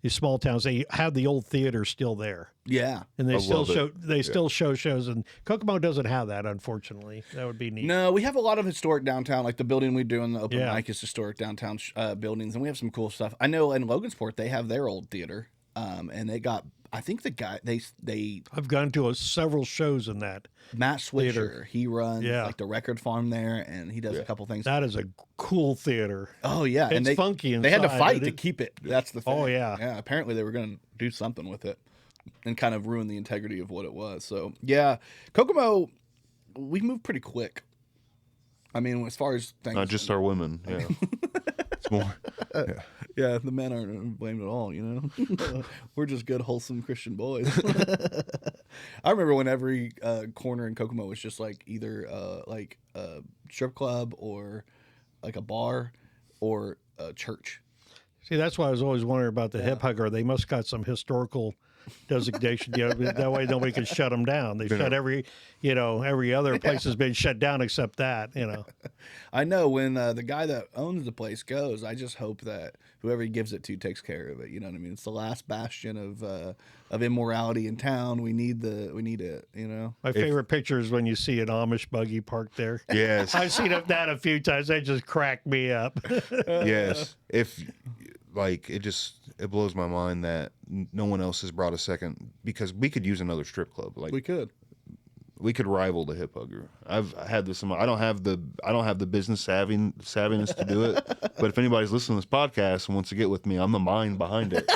these small towns, they have the old theater still there. Yeah. And they still show shows, and Kokomo doesn't have that, unfortunately. That would be neat. No, we have a lot of historic downtown, like the building we do in the open mic is historic downtown buildings, and we have some cool stuff. I know in Logansport they have their old theater, and they got, I think the guy, I've gone to several shows in that. Matt Switcher, theater. he runs like the record farm there, and he does a couple things. That is a cool theater. Oh yeah, it's funky inside. They had to fight to keep it. That's the thing. Oh yeah, yeah. Apparently they were going to do something with it and kind of ruin the integrity of what it was. So yeah, Kokomo, we moved pretty quick. I mean, as far as things, not just our women. Yeah, it's more. Yeah, the men aren't blamed at all, We're just good, wholesome Christian boys. I remember when every corner in Kokomo was just like either like a strip club or like a bar or a church. See, that's why I was always wondering about the hip hugger. They must got some historical designation. That way nobody can shut them down. They shut every other place has been shut down except that. I know when the guy that owns the place goes, I just hope that whoever he gives it to takes care of it. You know what I mean? It's the last bastion of immorality in town. We need it. My favorite picture is when you see an Amish buggy parked there. Yes, I've seen that a few times. They just crack me up. Yes, it blows my mind that no one else has brought a second, because we could use another strip club. Like we could rival the hip hugger. I've had this. I don't have the business savviness to do it. But if anybody's listening to this podcast and wants to get with me, I'm the mind behind it.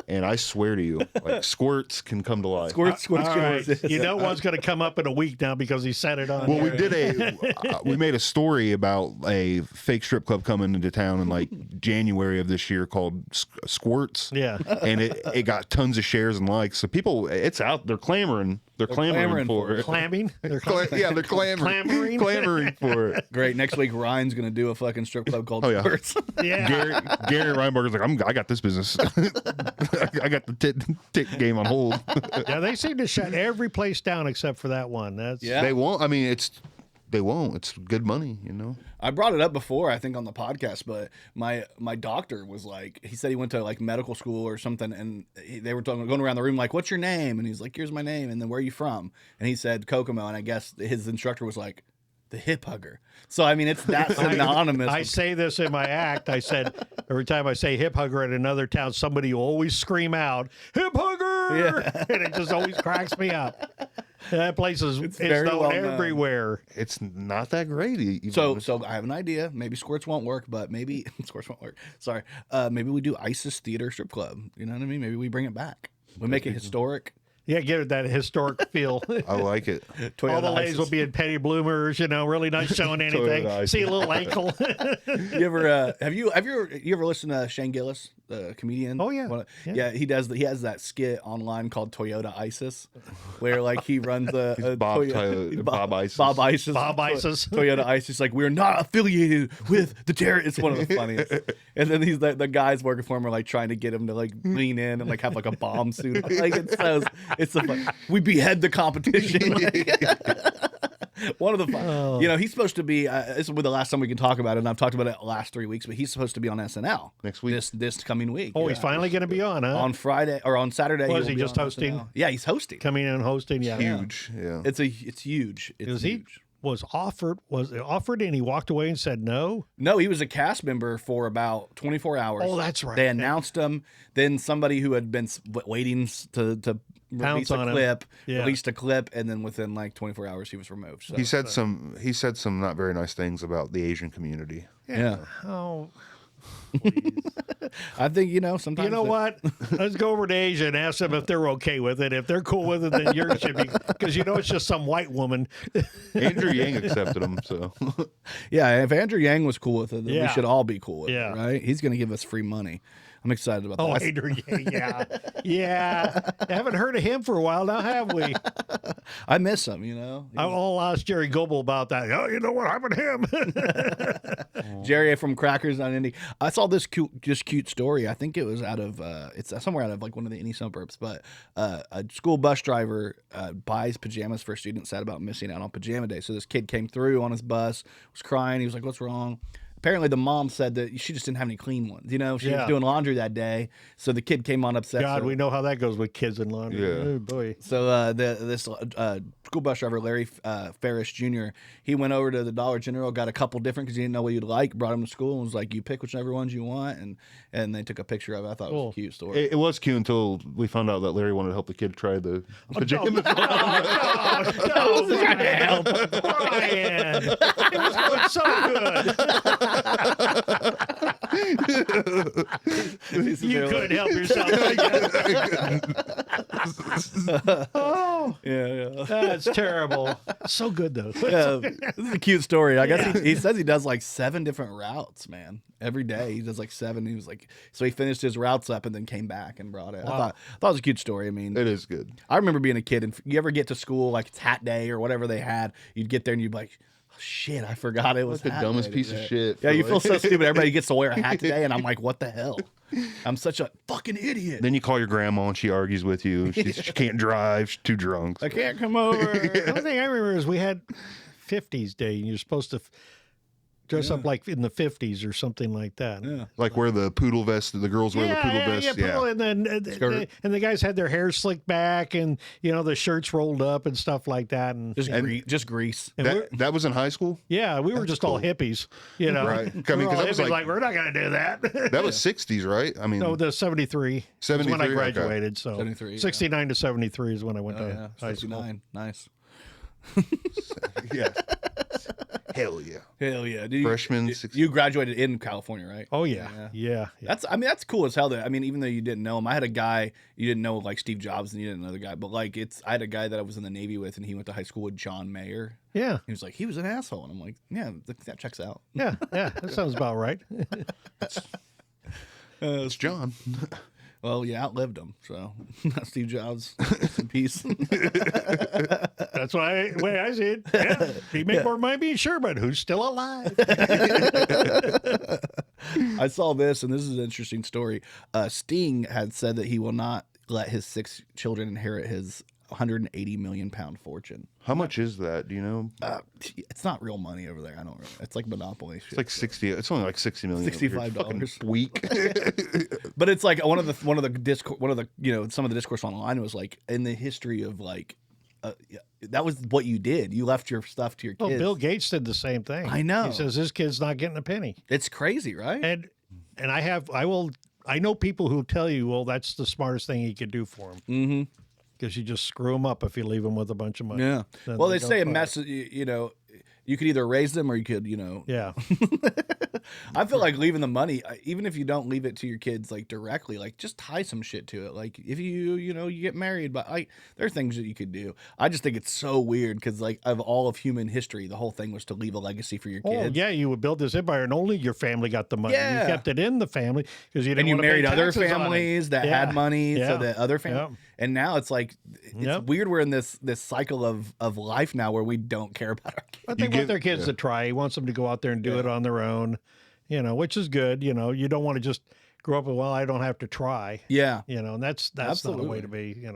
And I swear to you, like squirts can come to life. Squirts. Right. One's going to come up in a week now because he said it on. Well, we made a story about a fake strip club coming into town in like January of this year called Squirts. Yeah, and it got tons of shares and likes. So people, it's out. They're clamoring. They're clamoring for it. Clamming. They're clamoring for it. Great. Next week, Ryan's going to do a fucking strip club called Squirts. Yeah. Gary Reinberger's like, I got this business. I got the tit game on hold. Yeah, they seem to shut every place down except for that one. They won't. I mean, they won't. It's good money, I brought it up before, I think, on the podcast, but my doctor was like, he said he went to like medical school or something, and they were going around the room like, "What's your name?" And he's like, "Here's my name." And then, "Where are you from?" And he said Kokomo, and I guess his instructor was like, "The hip hugger." So I mean, it's that synonymous. I say this in my act. I said every time I say hip hugger at another town, somebody will always scream out "hip hugger," and it just always cracks me up. That place is known everywhere. It's not that great. So I have an idea. Maybe Squirts won't work, but maybe Squirts won't work. Sorry. Maybe we do ISIS Theater Strip Club. You know what I mean? Maybe we bring it back. We make it historic. Yeah, give it that historic feel. I like it. All the ladies will be in penny bloomers, really not showing anything. See a little ankle. You ever have you ever listened to Shane Gillis, the comedian? Oh yeah. Yeah, he has that skit online called Toyota ISIS, where like he runs Bob ISIS. Toyota ISIS. Like, we're not affiliated with the terror. It's one of the funniest. And then the guys working for him are like trying to get him to like lean in and like have like a bomb suit. Like it's so fun. We behead the competition. One of the fun. He's supposed to be. This is the last time we can talk about it, and I've talked about it the last 3 weeks. But he's supposed to be on SNL next week. This coming week. Oh, he's finally going to be on, huh? On Friday or on Saturday. Was he just hosting? SNL. Yeah, he's hosting. Coming in and hosting. Yeah, huge. Yeah, it's huge. It's huge. Was it offered and he walked away and said no? No, he was a cast member for about 24 hours. Oh, that's right. They announced him. Then somebody who had been waiting to release a clip, released a clip, and then within like 24 hours he was removed. So, he said some not very nice things about the Asian community. Yeah. Oh. I think sometimes. You know what? Let's go over to Asia and ask them if they're okay with it. If they're cool with it, then yours should be, because it's just some white woman. Andrew Yang accepted him, so yeah. If Andrew Yang was cool with it, then we should all be cool with it, right? He's going to give us free money. I'm excited about that. Oh, Adrian, yeah. I haven't heard of him for a while now, have we? I miss him, you know. I'll ask Jerry Goebel about that. Oh, you know what happened to him? Jerry from Crackers on Indy. I saw this cute story. I think it was out of it's somewhere out of like one of the Indy suburbs. But a school bus driver buys pajamas for a student sad about missing out on pajama day. So this kid came through on his bus, was crying. He was like, "What's wrong?" Apparently, the mom said that she just didn't have any clean ones. You know, she was doing laundry that day, so the kid came on upset. God, so, we know how that goes with kids and laundry. Yeah. Oh, boy. So this school bus driver, Larry Ferris Jr., he went over to the Dollar General, got a couple different because he didn't know what you'd like, brought them to school, and was like, "You pick whichever ones you want," and they took a picture of it. I thought it was a cute story. It was cute until we found out that Larry wanted to help the kid try the pajamas. No, help. Brian. It was going so good. You couldn't help yourself. Oh, yeah. That's terrible. So good though. This is a cute story. I guess he says he does like 7 different routes, man. Every day he does like 7. He was like, so he finished his routes up and then came back and brought it. Wow. I thought it was a cute story. I mean, it is good. I remember being a kid, and you ever get to school like it's hat day or whatever they had, you'd get there and you'd be like, oh, shit, I forgot it was the dumbest piece of shit. Yeah, you feel so stupid. Everybody gets to wear a hat today, and I'm like, what the hell? I'm such a fucking idiot. Then you call your grandma and she argues with you. She can't drive. She's too drunk. I can't come over. The only thing I remember is we had 50s Day, and you're supposed to dress up like in the 50s or something like that. Yeah. Like wear the poodle vest. The girls wear the poodle vest. Yeah, and then and the guys had their hair slicked back, and the shirts rolled up and stuff like that, and just grease. And that was in high school. Yeah, we were just all hippies, Right? I mean, because that was like we're not going to do that. That was 60s, right? I mean, no, the 73. 73 when I graduated. So 73, 69 to 73 is when I went to high school. Nice. Yeah. Hell yeah. Hell yeah. Freshman. You graduated in California, right? Oh yeah. That's cool as hell. That even though you didn't know him, I had a guy you didn't know like Steve Jobs, and you didn't know the guy, but like I had a guy that I was in the Navy with, and he went to high school with John Mayer. Yeah. He was like, he was an asshole, and I'm like, yeah, that checks out. Yeah, that sounds about right. It's John. Well, you outlived him, so Steve Jobs, in peace. That's why way I see it. Yeah. He made more money, sure, but who's still alive? I saw this, and this is an interesting story. Sting had said that he will not let his 6 children inherit his 180 million pound fortune. How much is that? Do you know? It's not real money over there. I don't know. It's like Monopoly shit. It's like 60. It's only like 60 million. $65. Week. But it's like one of the some of the discourse online was like, in the history of like that was what you did. You left your stuff to your kids. Oh, Bill Gates did the same thing. I know. He says his kid's not getting a penny. It's crazy, right? And I know people who tell you, well, that's the smartest thing he could do for him. Mm-hmm. Because you just screw them up if you leave them with a bunch of money. Yeah. Well, they say a message, you could either raise them or you could, Yeah. I feel like leaving the money, even if you don't leave it to your kids like directly, like just tie some shit to it. Like if you get married, but there are things that you could do. I just think it's so weird because like of all of human history, the whole thing was to leave a legacy for your kids. Oh yeah, you would build this empire, and only your family got the money. Yeah. You kept it in the family because you didn't. And you want to married pay other taxes on it. families that had money, so that other families. And now it's like it's weird. We're in this cycle of life now where we don't care about our kids. But they want their kids to try. He wants them to go out there and do it on their own, which is good. You don't want to just grow up with, well, I don't have to try. Yeah. And that's Absolutely. not a way to be,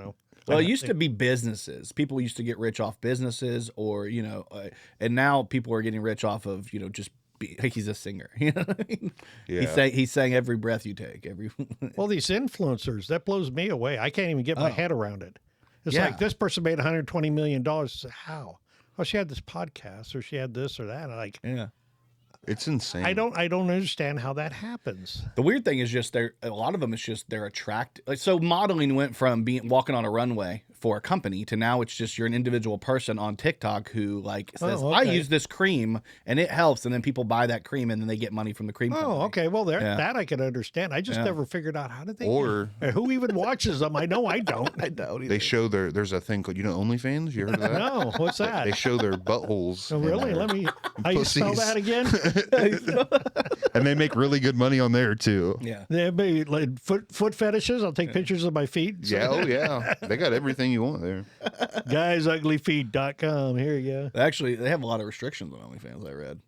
Well, it used to be businesses. People used to get rich off businesses or, and now people are getting rich off of, just he's a singer. You know what I mean? Yeah. He sang every breath you take. Well, these influencers, that blows me away. I can't even get my head around it. It's like this person made $120 million. How? Well, she had this podcast or she had this or that. It's insane. I don't understand how that happens. The weird thing is just a lot of them is just they're attracted. Like, so modeling went from walking on a runway for a company to now it's just you're an individual person on TikTok who like says, I use this cream and it helps. And then people buy that cream and then they get money from the cream company. Oh, okay. Well, that I can understand. I just never figured out how did they who even watches them. I know I don't. I don't either. They show there's a thing called, OnlyFans. You heard of that? No, what's that? They show their buttholes. Oh, really? Let me, how you spell that again? And they make really good money on there too. Yeah. They be like foot fetishes. I'll take pictures of my feet. Yeah, oh yeah. They got everything you want there. GuysUglyFeet.com. Here you go. Actually, they have a lot of restrictions on OnlyFans, I read.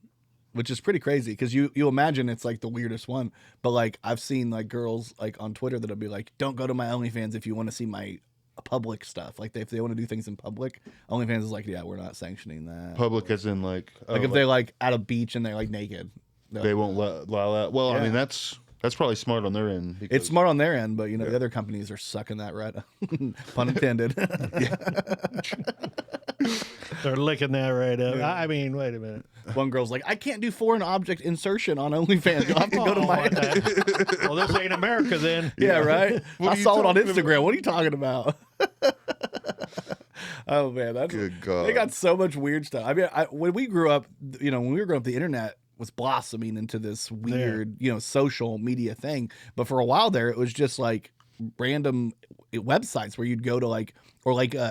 Which is pretty crazy because you imagine it's like the weirdest one. But like I've seen like girls like on Twitter that'll be like, don't go to my OnlyFans if you want to see my public stuff. Like if they want to do things in public, OnlyFans is like, yeah, we're not sanctioning that. Public as in like if they're like at a beach and they're like naked. They won't allow that. Well, I mean that's probably smart on their end. It's smart on their end, but the other companies are sucking that right. Pun intended. They're licking that right up. I mean, wait a minute. One girl's like, I can't do foreign object insertion on OnlyFans. You'll have to go to my. Well, this ain't America then. Yeah, right. I saw it on Instagram. What are you talking about? Oh man, that's good. God, they got so much weird stuff. I mean, when we grew up, the internet was blossoming into this weird, social media thing. But for a while there, it was just like random websites where you'd go to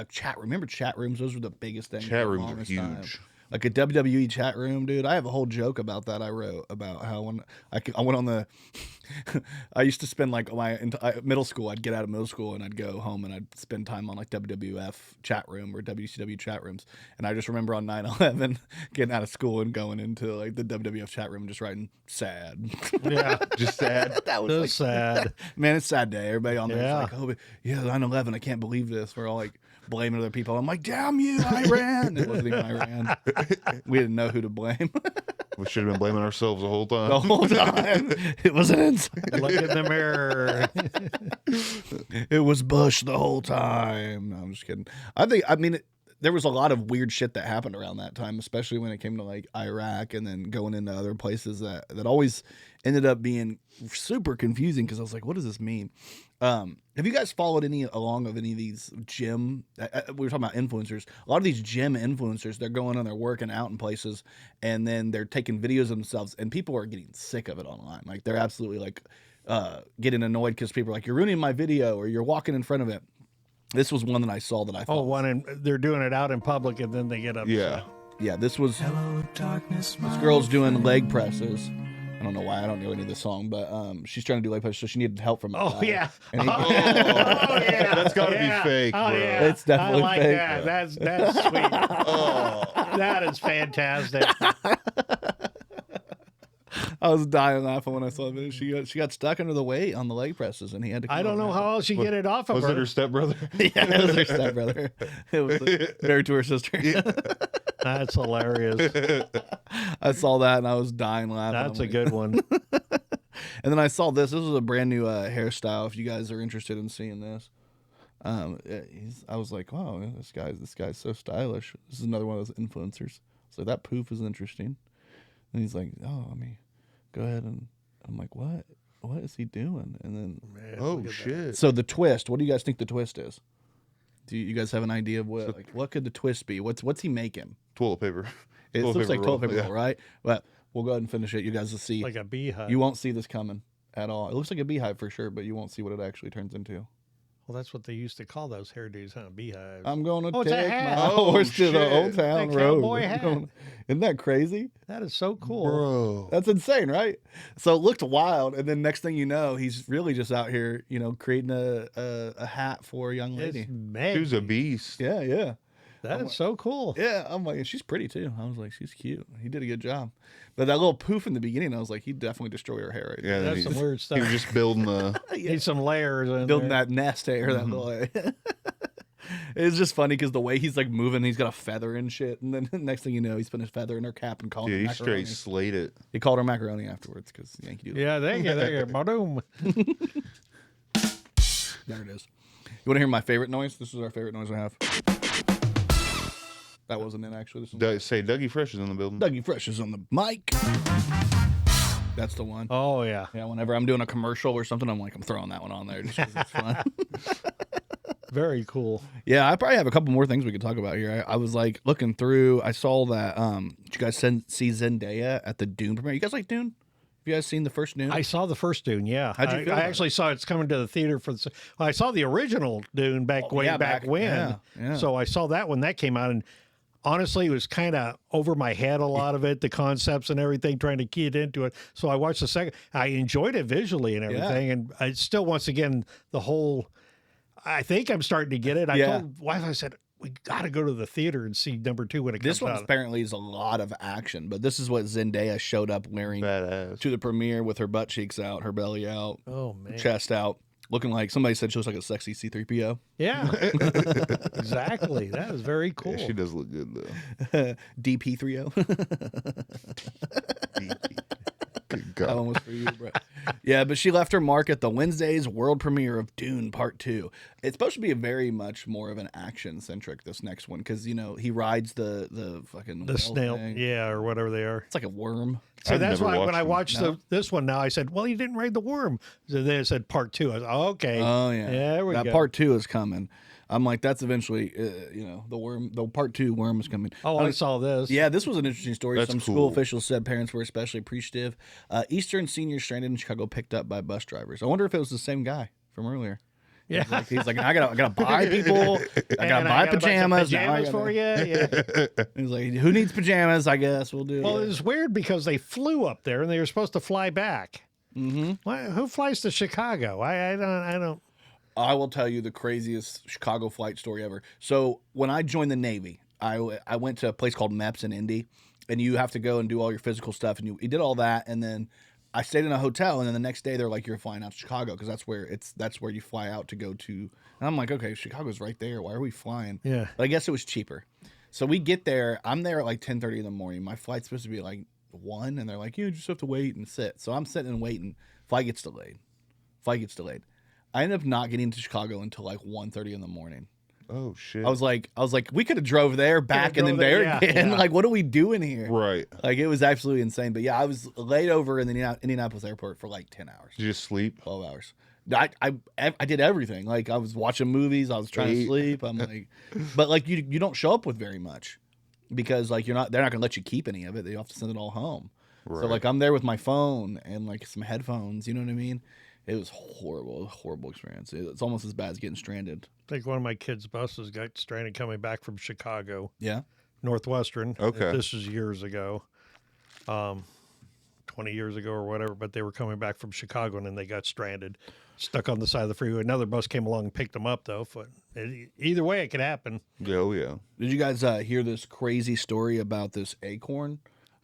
chat. Remember chat rooms? Those were the biggest thing. Chat rooms are huge. Time. Like a WWE chat room, dude. I have a whole joke about that. I wrote about how when I went on the, I used to spend like my middle school. I'd get out of middle school and I'd go home and I'd spend time on like WWF chat room or WCW chat rooms. And I just remember on 9/11 getting out of school and going into like the WWF chat room and just writing sad. Yeah, just sad. That was like, sad. Man, it's a sad day. Everybody on there is like, oh yeah, 9/11. I can't believe this. We're all like blaming other people. I'm like, damn you, Iran. It wasn't even Iran. We didn't know who to blame. We should have been blaming ourselves the whole time. The whole time. It was an inside. Look in the mirror. It was Bush the whole time. No, I'm just kidding. There was a lot of weird shit that happened around that time, especially when it came to like Iraq and then going into other places that always ended up being super confusing because I was like, what does this mean? Have you guys followed any of these gym? We were talking about influencers. A lot of these gym influencers, they're going and they're working out in places and then they're taking videos of themselves and people are getting sick of it online. Like they're absolutely like getting annoyed because people are like, you're ruining my video or you're walking in front of it. This was one that I saw that I thought. They're doing it out in public and then they get upset. Yeah, this was this girl's doing leg presses. I don't know why I don't know any of the song, but she's trying to do leg presses, so she needed help from a guy. Yeah. Yeah. That's got to be fake, bro. Yeah. It's definitely I like fake. That. That's sweet. That is fantastic. I was dying laughing when I saw it. She got stuck under the weight on the leg presses, and he had to. I don't know how else she get it off of her. Was it her stepbrother? Yeah, it was her stepbrother. It was married to her sister. That's hilarious. I saw that and I was dying laughing. That's a good one. And then I saw this. This was a brand new hairstyle. If you guys are interested in seeing this, I was like, wow, this guy's so stylish. This is another one of those influencers. So that poof is interesting. And he's like, oh, I mean, go ahead. And I'm like, what? What is he doing? And then, oh shit! So the twist. What do you guys think the twist is? Do you guys have an idea of what could the twist be? What's he making? Toilet paper. It looks like toilet paper roll, right? But we'll go ahead and finish it. You guys will see. Like a beehive. You won't see this coming at all. It looks like a beehive for sure, but you won't see what it actually turns into. Well, that's what they used to call those hairdos, huh? Beehives. I'm going to take my horse to the old town road. Isn't that crazy? That is so cool. Bro. That's insane, right? So it looked wild, and then next thing you know, he's really just out here, creating a hat for a young lady. She's a beast. Yeah. That is so cool. Yeah, I'm like, she's pretty too. I was like, she's cute. He did a good job. But that little poof in the beginning, I was like, he'd definitely destroy her hair. Right yeah, that's some weird stuff. He was just building the Need some layers in building there. that nest hair. That little. It's just funny because the way he's like moving, he's got a feather and shit, and then next thing you know, he's putting his feather in her cap and calling her he macaroni. straight slayed it. He called her macaroni afterwards because Yankee Doodle. Yeah, there you go. Boom. There it is. You want to hear my favorite noise? This is our favorite noise I have. That wasn't it, actually. This Say Dougie Fresh is in the building. Dougie Fresh is on the mic. That's the one. Oh, yeah. Yeah, whenever I'm doing a commercial or something, I'm throwing that one on there just because it's fun. Very cool. Yeah, I probably have a couple more things we could talk about here. I was like looking through. I saw that. Did you guys see Zendaya at the Dune premiere? You guys like Dune? Have you guys seen the first Dune? I saw the first Dune. Yeah, How'd you feel? I actually saw it's coming to the theater for the. I saw the original Dune back back when. Yeah. So I saw that when that came out, and honestly, it was kind of over my head, a lot of it, the concepts and everything, trying to get into it. So I watched the second. I enjoyed it visually and everything, and I still, once again, the whole. I think I'm starting to get it. I told wife, I said, we got to go to the theater and see number 2 when it comes out. This one apparently is a lot of action, but this is what Zendaya showed up wearing to the premiere with her butt cheeks out, her belly out, chest out, looking like somebody said she looks like a sexy C-3PO. Yeah, exactly. That is very cool. Yeah, she does look good though. DP30. Good God. That one was for you, bro. Yeah, but she left her mark at the Wednesday's world premiere of Dune Part 2. It's supposed to be a very much more of an action-centric, this next one, because, you know, he rides the fucking the snail thing. or whatever they are. It's like a worm. So I've that's never why when watched I them. watched this one now, I said, well, you didn't ride the worm. So then it said Part 2. I was okay. Oh, yeah. There we that go. Part 2 is coming. I'm like, that's eventually, you know, the Part 2 worm is coming. Oh, I saw this. Yeah, this was an interesting story. That's Some cool. school officials said parents were especially appreciative. Eastern seniors stranded in Chicago picked up by bus drivers. I wonder if it was the same guy from earlier. Yeah. He's like, I gotta buy people. I gotta buy pajamas. Pajamas for you. Yeah. He's like, who needs pajamas? I guess we'll do. Well, it. it's weird because they flew up there and they were supposed to fly back. Mm-hmm. Who flies to Chicago? I don't. I will tell you the craziest Chicago flight story ever. So when I joined the Navy, I went to a place called MEPS in Indy, and you have to go and do all your physical stuff, and you did all that, and then I stayed in a hotel, and then the next day they're like, you're flying out to Chicago because that's where you fly out to go to. And I'm like, okay, Chicago's right there. Why are we flying? Yeah. But I guess it was cheaper. So we get there. I'm there at like 10:30 in the morning. My flight's supposed to be like 1, and they're like, you just have to wait and sit. So I'm sitting and waiting. Flight gets delayed. I ended up not getting to Chicago until like 1:30 in the morning. Oh shit. I was like, we could have drove there, back, and then there again. Yeah. Like, what are we doing here? Right. Like, it was absolutely insane. But yeah, I was laid over in the Indianapolis airport for like 10 hours. Did you just sleep? 12 hours. I did everything. Like, I was watching movies. I was trying to sleep. I'm like, but like, you don't show up with very much because like they're not going to let you keep any of it. They have to send it all home. Right. So like, I'm there with my phone and like some headphones. You know what I mean? It was horrible experience. It's almost as bad as getting stranded. I think one of my kids' buses got stranded coming back from Chicago. Yeah. Northwestern. Okay. This was years ago, 20 years ago or whatever, but they were coming back from Chicago and then they got stranded, stuck on the side of the freeway. Another bus came along and picked them up, though. But either way, it could happen. Yeah, oh yeah. Did you guys hear this crazy story about this acorn?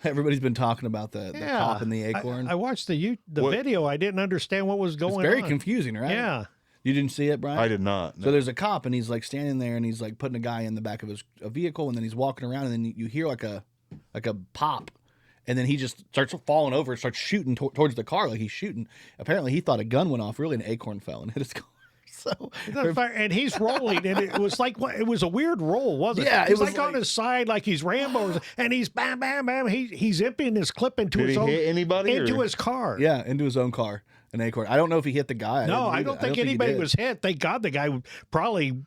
Everybody's been talking about the cop and the acorn. I watched the video. I didn't understand what was going on. It's very confusing, right? Yeah. You didn't see it, Brian? I did not. So there's a cop, and he's like standing there, and he's like putting a guy in the back of a vehicle, and then he's walking around, and then you hear like a pop, and then he just starts falling over and starts shooting towards the car like he's shooting. Apparently, he thought a gun went off. Really, an acorn fell and hit his car. So, and he's rolling, and it was like it was a weird roll, wasn't it? Yeah, it was like on his side, like he's Rambo, and he's bam, bam, bam. He's emptying his clip into Did his he own hit anybody into or? his car. yeah, into his own car, an acorn. I don't know if he hit the guy. No, I don't think anybody was hit. Thank God the guy probably.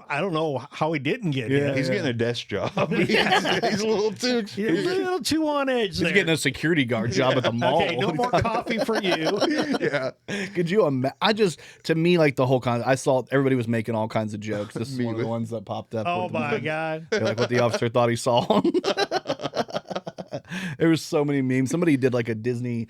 I don't know how he didn't get hit. He's getting a desk job. He's a little too. He's a little too on edge. He's there. getting a security guard job at the mall. Okay, no more coffee for you. Yeah. Could you imagine? To me, like the whole I saw everybody was making all kinds of jokes. This is one of the ones that popped up. Oh my God. Like what the officer thought he saw. There was so many memes. Somebody did like a Disney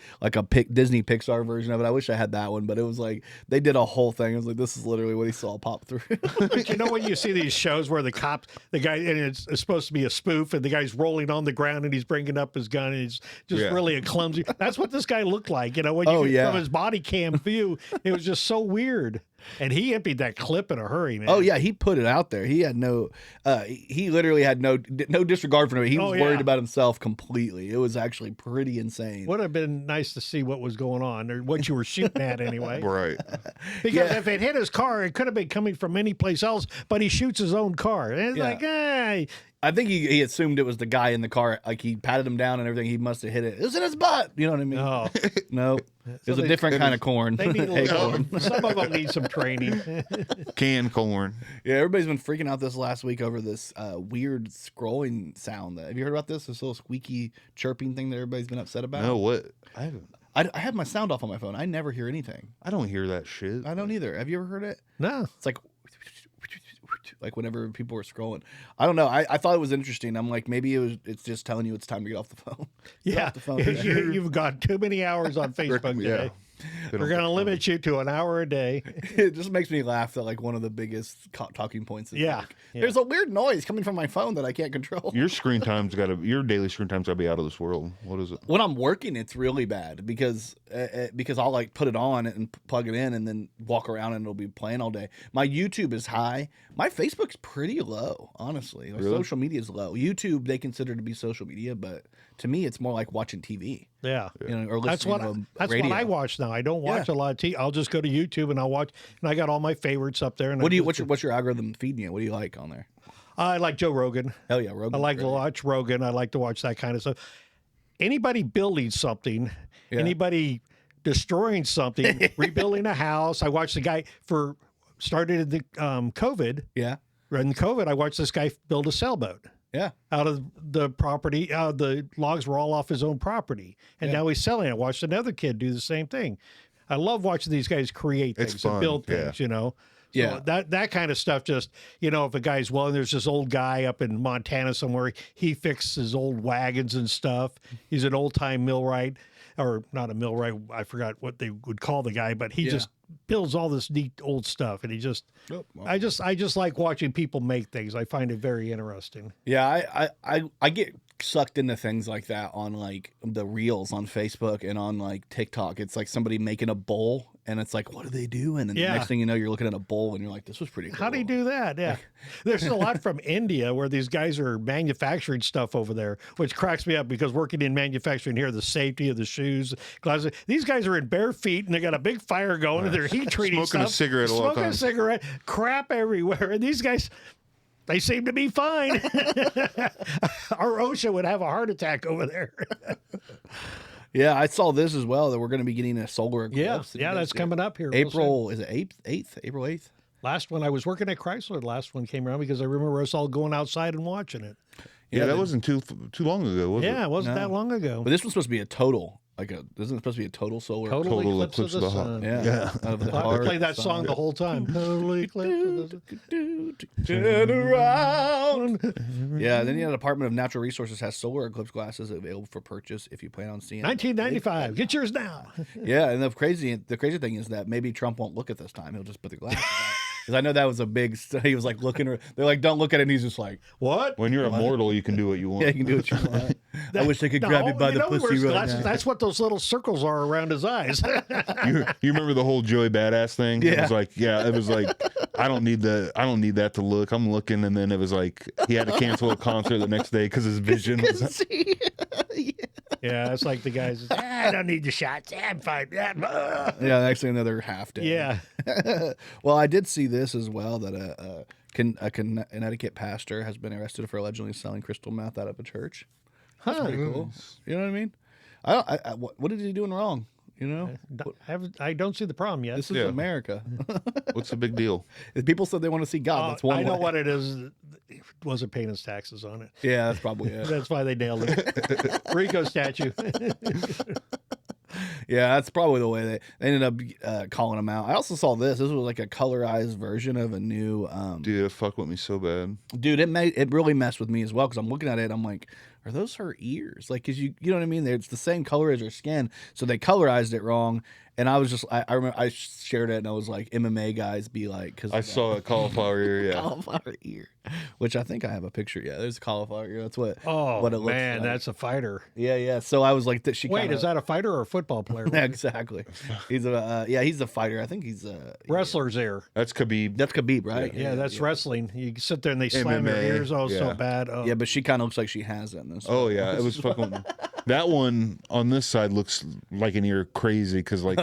Disney Pixar version of it. I wish I had that one, but it was like they did a whole thing. It was like this is literally what he saw pop through. But you know when you see these shows where the guy, and it's supposed to be a spoof, and the guy's rolling on the ground and he's bringing up his gun, and he's just really a clumsy. That's what this guy looked like. You know, when from his body cam view, it was just so weird. And he emptied that clip in a hurry, man. Oh yeah, he put it out there. He had he literally had no disregard for it. He was worried about himself completely. It was actually pretty insane. Would have been nice to see what was going on or what you were shooting at anyway. Right. Because if it hit his car, it could have been coming from any place else, but he shoots his own car. And it's like, I think he assumed it was the guy in the car. Like he patted him down and everything. He must have hit it. It was in his butt. You know what I mean? No. No. It was a different kind of corn. They need Acorn. some of them need some training. Canned corn. Yeah, everybody's been freaking out this last week over this weird scrolling sound. Have you heard about this? This little squeaky chirping thing that everybody's been upset about? No, what? I haven't. I have my sound off on my phone. I never hear anything. I don't hear that shit. I don't either. Have you ever heard it? No. It's like whenever people were scrolling. I don't know. I thought it was interesting. I'm like, maybe it's just telling you it's time to get off the phone. Get Yeah. off the phone. You've got too many hours on Facebook today. We're going to limit you to an hour a day. It just makes me laugh that like one of the biggest talking points is like, Yeah. there's a weird noise coming from my phone that I can't control. Your screen time's got to. Your daily screen time's got to be out of this world. What is it? When I'm working, it's really bad because I'll like put it on and plug it in and then walk around and it'll be playing all day. My YouTube is high. My Facebook's pretty low, honestly. My social media is low. YouTube they consider to be social media, but to me, it's more like watching TV. Yeah. You know, or listening That's radio. what I watch now. I don't watch a lot of TV. I'll just go to YouTube and I'll watch, and I got all my favorites up there. And What's your algorithm feeding you? What do you like on there? I like Joe Rogan. Hell yeah, Rogan. I like to watch Rogan. I like to watch that kind of stuff. Anybody building something, anybody destroying something, rebuilding a house. I watched the guy started in the COVID. Yeah. In COVID, I watched this guy build a sailboat. Yeah. Out of the property, the logs were all off his own property, and now he's selling it. I watched another kid do the same thing. I love watching these guys create things and build things, you know. So that kind of stuff just, you know, if a guy's, and there's this old guy up in Montana somewhere, he fixes old wagons and stuff. He's an old-time millwright, or not a millwright, I forgot what they would call the guy, but he just builds all this neat old stuff, and he just, I just like watching people make things. I find it very interesting. Yeah, I get sucked into things like that on like the reels on Facebook and on like TikTok. It's like somebody making a bowl and it's like, what are they doing? And the next thing you know, you're looking at a bowl and you're like, this was pretty cool. How do you do that? Yeah. There's a lot from India where these guys are manufacturing stuff over there, which cracks me up because working in manufacturing here, the safety of the shoes, glasses, these guys are in bare feet and they got a big fire going and they're heat treating Smoking a cigarette a lot of times. Smoking a cigarette, crap everywhere. And these guys, they seem to be fine. Our OSHA would have a heart attack over there. Yeah, I saw this as well, that we're going to be getting a solar eclipse. Yeah, that's coming up here. April, is it 8th? April 8th? Last one, I was working at Chrysler, last one came around because I remember us all going outside and watching it. Yeah, that wasn't too long ago, was it? Yeah, it wasn't that long ago. But this was supposed to be a total, isn't it supposed to be a total solar? Total eclipse of the sun. Yeah. I play that song the whole time. Total eclipse of the sun. Turn around. Yeah, then the Department of Natural Resources has solar eclipse glasses available for purchase if you plan on seeing it. 1995. Get yours now. Yeah, and the crazy thing is that maybe Trump won't look at this time. He'll just put the glasses on. Because I know that was a big. He was like looking. They're like, "Don't look at it." And he's just like, "What?" When you're immortal, you can do what you want. Yeah, you can do what you want. I wish I could grab you by the pussy right now. That's what those little circles are around his eyes. You remember the whole Joey Badass thing? Yeah. It was like, I don't need that to look. I'm looking, and then it was like he had to cancel a concert the next day because his vision was. Yeah, it's like the guys. I don't need the shots. I'm fine. Yeah, actually another half day. Yeah. Well, I did see this as well, that a Connecticut pastor has been arrested for allegedly selling crystal meth out of a church. That's pretty cool. You know what I mean? What is he doing wrong? You know, I don't see the problem yet. This is America. What's the big deal? If people said they want to see God, that's one I know way. what it is. He wasn't paying his taxes on it. Yeah, that's probably it. That's why they nailed it. Rico statue. Yeah, that's probably the way they ended up calling him out. I also saw this. This was like a colorized version of a new. Dude, it fucked with me so bad. Dude, it really messed with me as well because I'm looking at it. I'm like, are those her ears? Like, cause you know what I mean? It's the same color as her skin, so they colorized it wrong. And I was just, I remember I shared it and I was like, MMA guys be like, because I saw a cauliflower ear, yeah. Cauliflower ear, which I think I have a picture. Yeah, there's a cauliflower ear. That's what it looks man, like. That's a fighter. Yeah. So I was like, that she. Wait, is that a fighter or a football player? Exactly. He's he's a fighter. I think he's a wrestler's ear. That's Khabib. That's Khabib, right? Yeah, that's wrestling. You sit there and they slam their ears. Oh, so bad. Oh. Yeah, but she kind of looks like she has it. Oh yeah, it was fucking. That one on this side looks like an ear crazy because like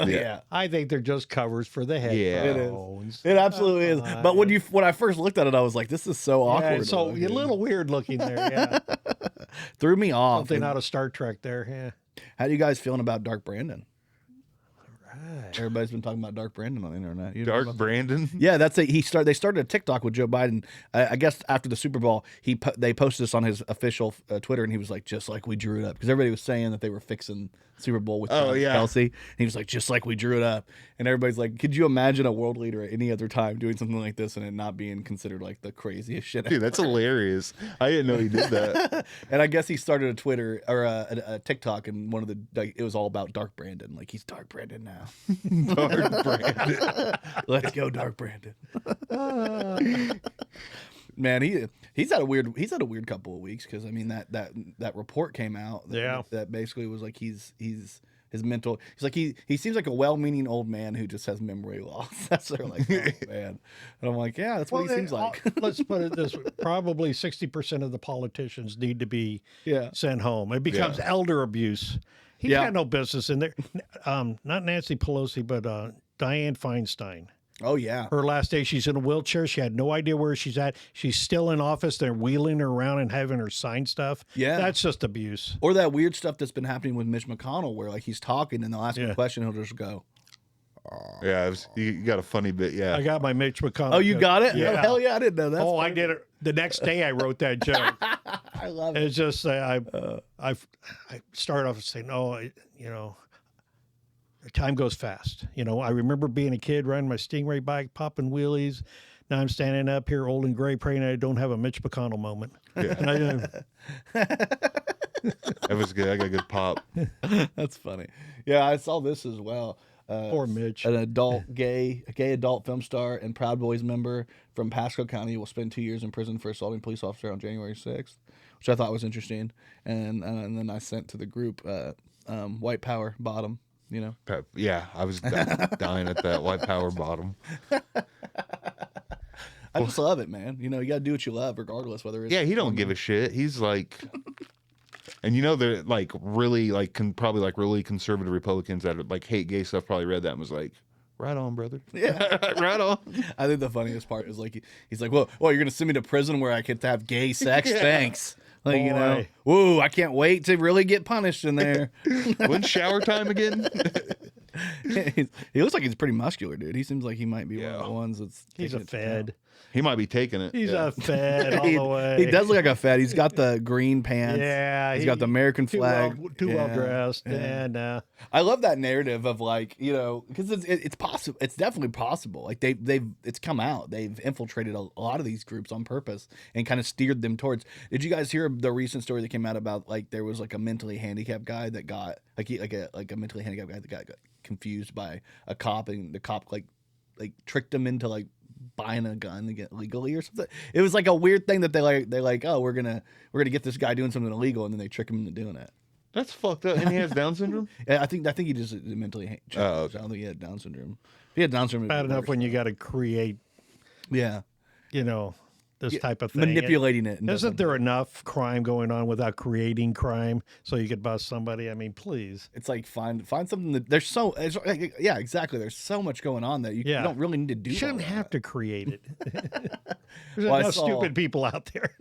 I think they're just covers for the headphones. It absolutely is. But when I first looked at it, I was like, this is so awkward. So a little weird looking there. Yeah, threw me off. something out of Star Trek there. Yeah. How do you guys feeling about Dark Brandon? Everybody's been talking about Dark Brandon on the internet. Dark Brandon. Yeah, that's it. They started a TikTok with Joe Biden. I guess after the Super Bowl, they posted this on his official Twitter, and he was like, "Just like we drew it up," because everybody was saying that they were fixing Super Bowl with Kelsey. And he was like, "Just like we drew it up," and everybody's like, "Could you imagine a world leader at any other time doing something like this and it not being considered like the craziest shit?" Dude, that's hilarious. I didn't know he did that. And I guess he started a Twitter or a TikTok, and one of it was all about Dark Brandon. Like, he's Dark Brandon now. Dark Brandon. Let's go, Dark Brandon. Man, he's had a weird couple of weeks because I mean that report came out. That basically was like he's his mental. He's like he seems like a well-meaning old man who just has memory loss. That's what they're like, oh, man. And I'm like, yeah, that's what he seems like. Let's put it this way: probably 60% of the politicians need to be sent home. It becomes elder abuse. He had no business in there. Not Nancy Pelosi, but Dianne Feinstein. Oh, yeah. Her last day, she's in a wheelchair. She had no idea where she's at. She's still in office. They're wheeling her around and having her sign stuff. Yeah. That's just abuse. Or that weird stuff that's been happening with Mitch McConnell where, like, he's talking and they'll ask him a question, he'll just go. Yeah, you got a funny bit, yeah. I got my Mitch McConnell. Oh, you got it? Yeah. Oh, hell yeah, I didn't know that. Oh, I did it. The next day I wrote that joke. I love it. It's just, I started off saying, time goes fast. I remember being a kid riding my Stingray bike, popping wheelies. Now I'm standing up here old and gray praying I don't have a Mitch McConnell moment. Yeah. That was good. I got a good pop. That's funny. Yeah, I saw this as well. Poor Mitch. A gay adult film star and Proud Boys member from Pasco County will spend 2 years in prison for assaulting a police officer on January 6th, which I thought was interesting. And then I sent to the group White Power Bottom. Yeah, I was dying at that White Power Bottom. I just love it, man. You got to do what you love, regardless whether it's. Yeah, he don't give a shit. He's like, and they're like really like probably like really conservative Republicans that like hate gay stuff. Probably read that and was like, right on, brother. Yeah, right on. I think the funniest part is like he's like, well, you're gonna send me to prison where I get to have gay sex? Thanks. Like, whoa, I can't wait to really get punished in there. When's shower time again? He looks like he's pretty muscular, dude. He seems like he might be one of the ones that's. He's a fed. He might be taking it. He's a fed all the way. He does look like a fed. He's got the green pants. Yeah. He's got the American flag. Too well dressed. Yeah. And I love that narrative of like, because it's possible. It's definitely possible. Like it's come out. They've infiltrated a lot of these groups on purpose and kind of steered them towards. Did you guys hear the recent story that came out about like there was like a mentally handicapped guy that got like a mentally handicapped guy that got confused by a cop, and the cop like tricked him into like buying a gun to get legally or something. It was like a weird thing that they're like, oh, we're gonna get this guy doing something illegal, and then they trick him into doing it. That's fucked up. And he has Down syndrome? I think he just mentally challenged. I don't think he had Down syndrome. If he had Down syndrome, bad enough when you got to create. Yeah. This type of thing. Manipulating it. Isn't there enough crime going on without creating crime so you could bust somebody? I mean, please. It's like find something that there's yeah, exactly. There's so much going on that you don't really need to do. You shouldn't have to create it. There's enough stupid people out there.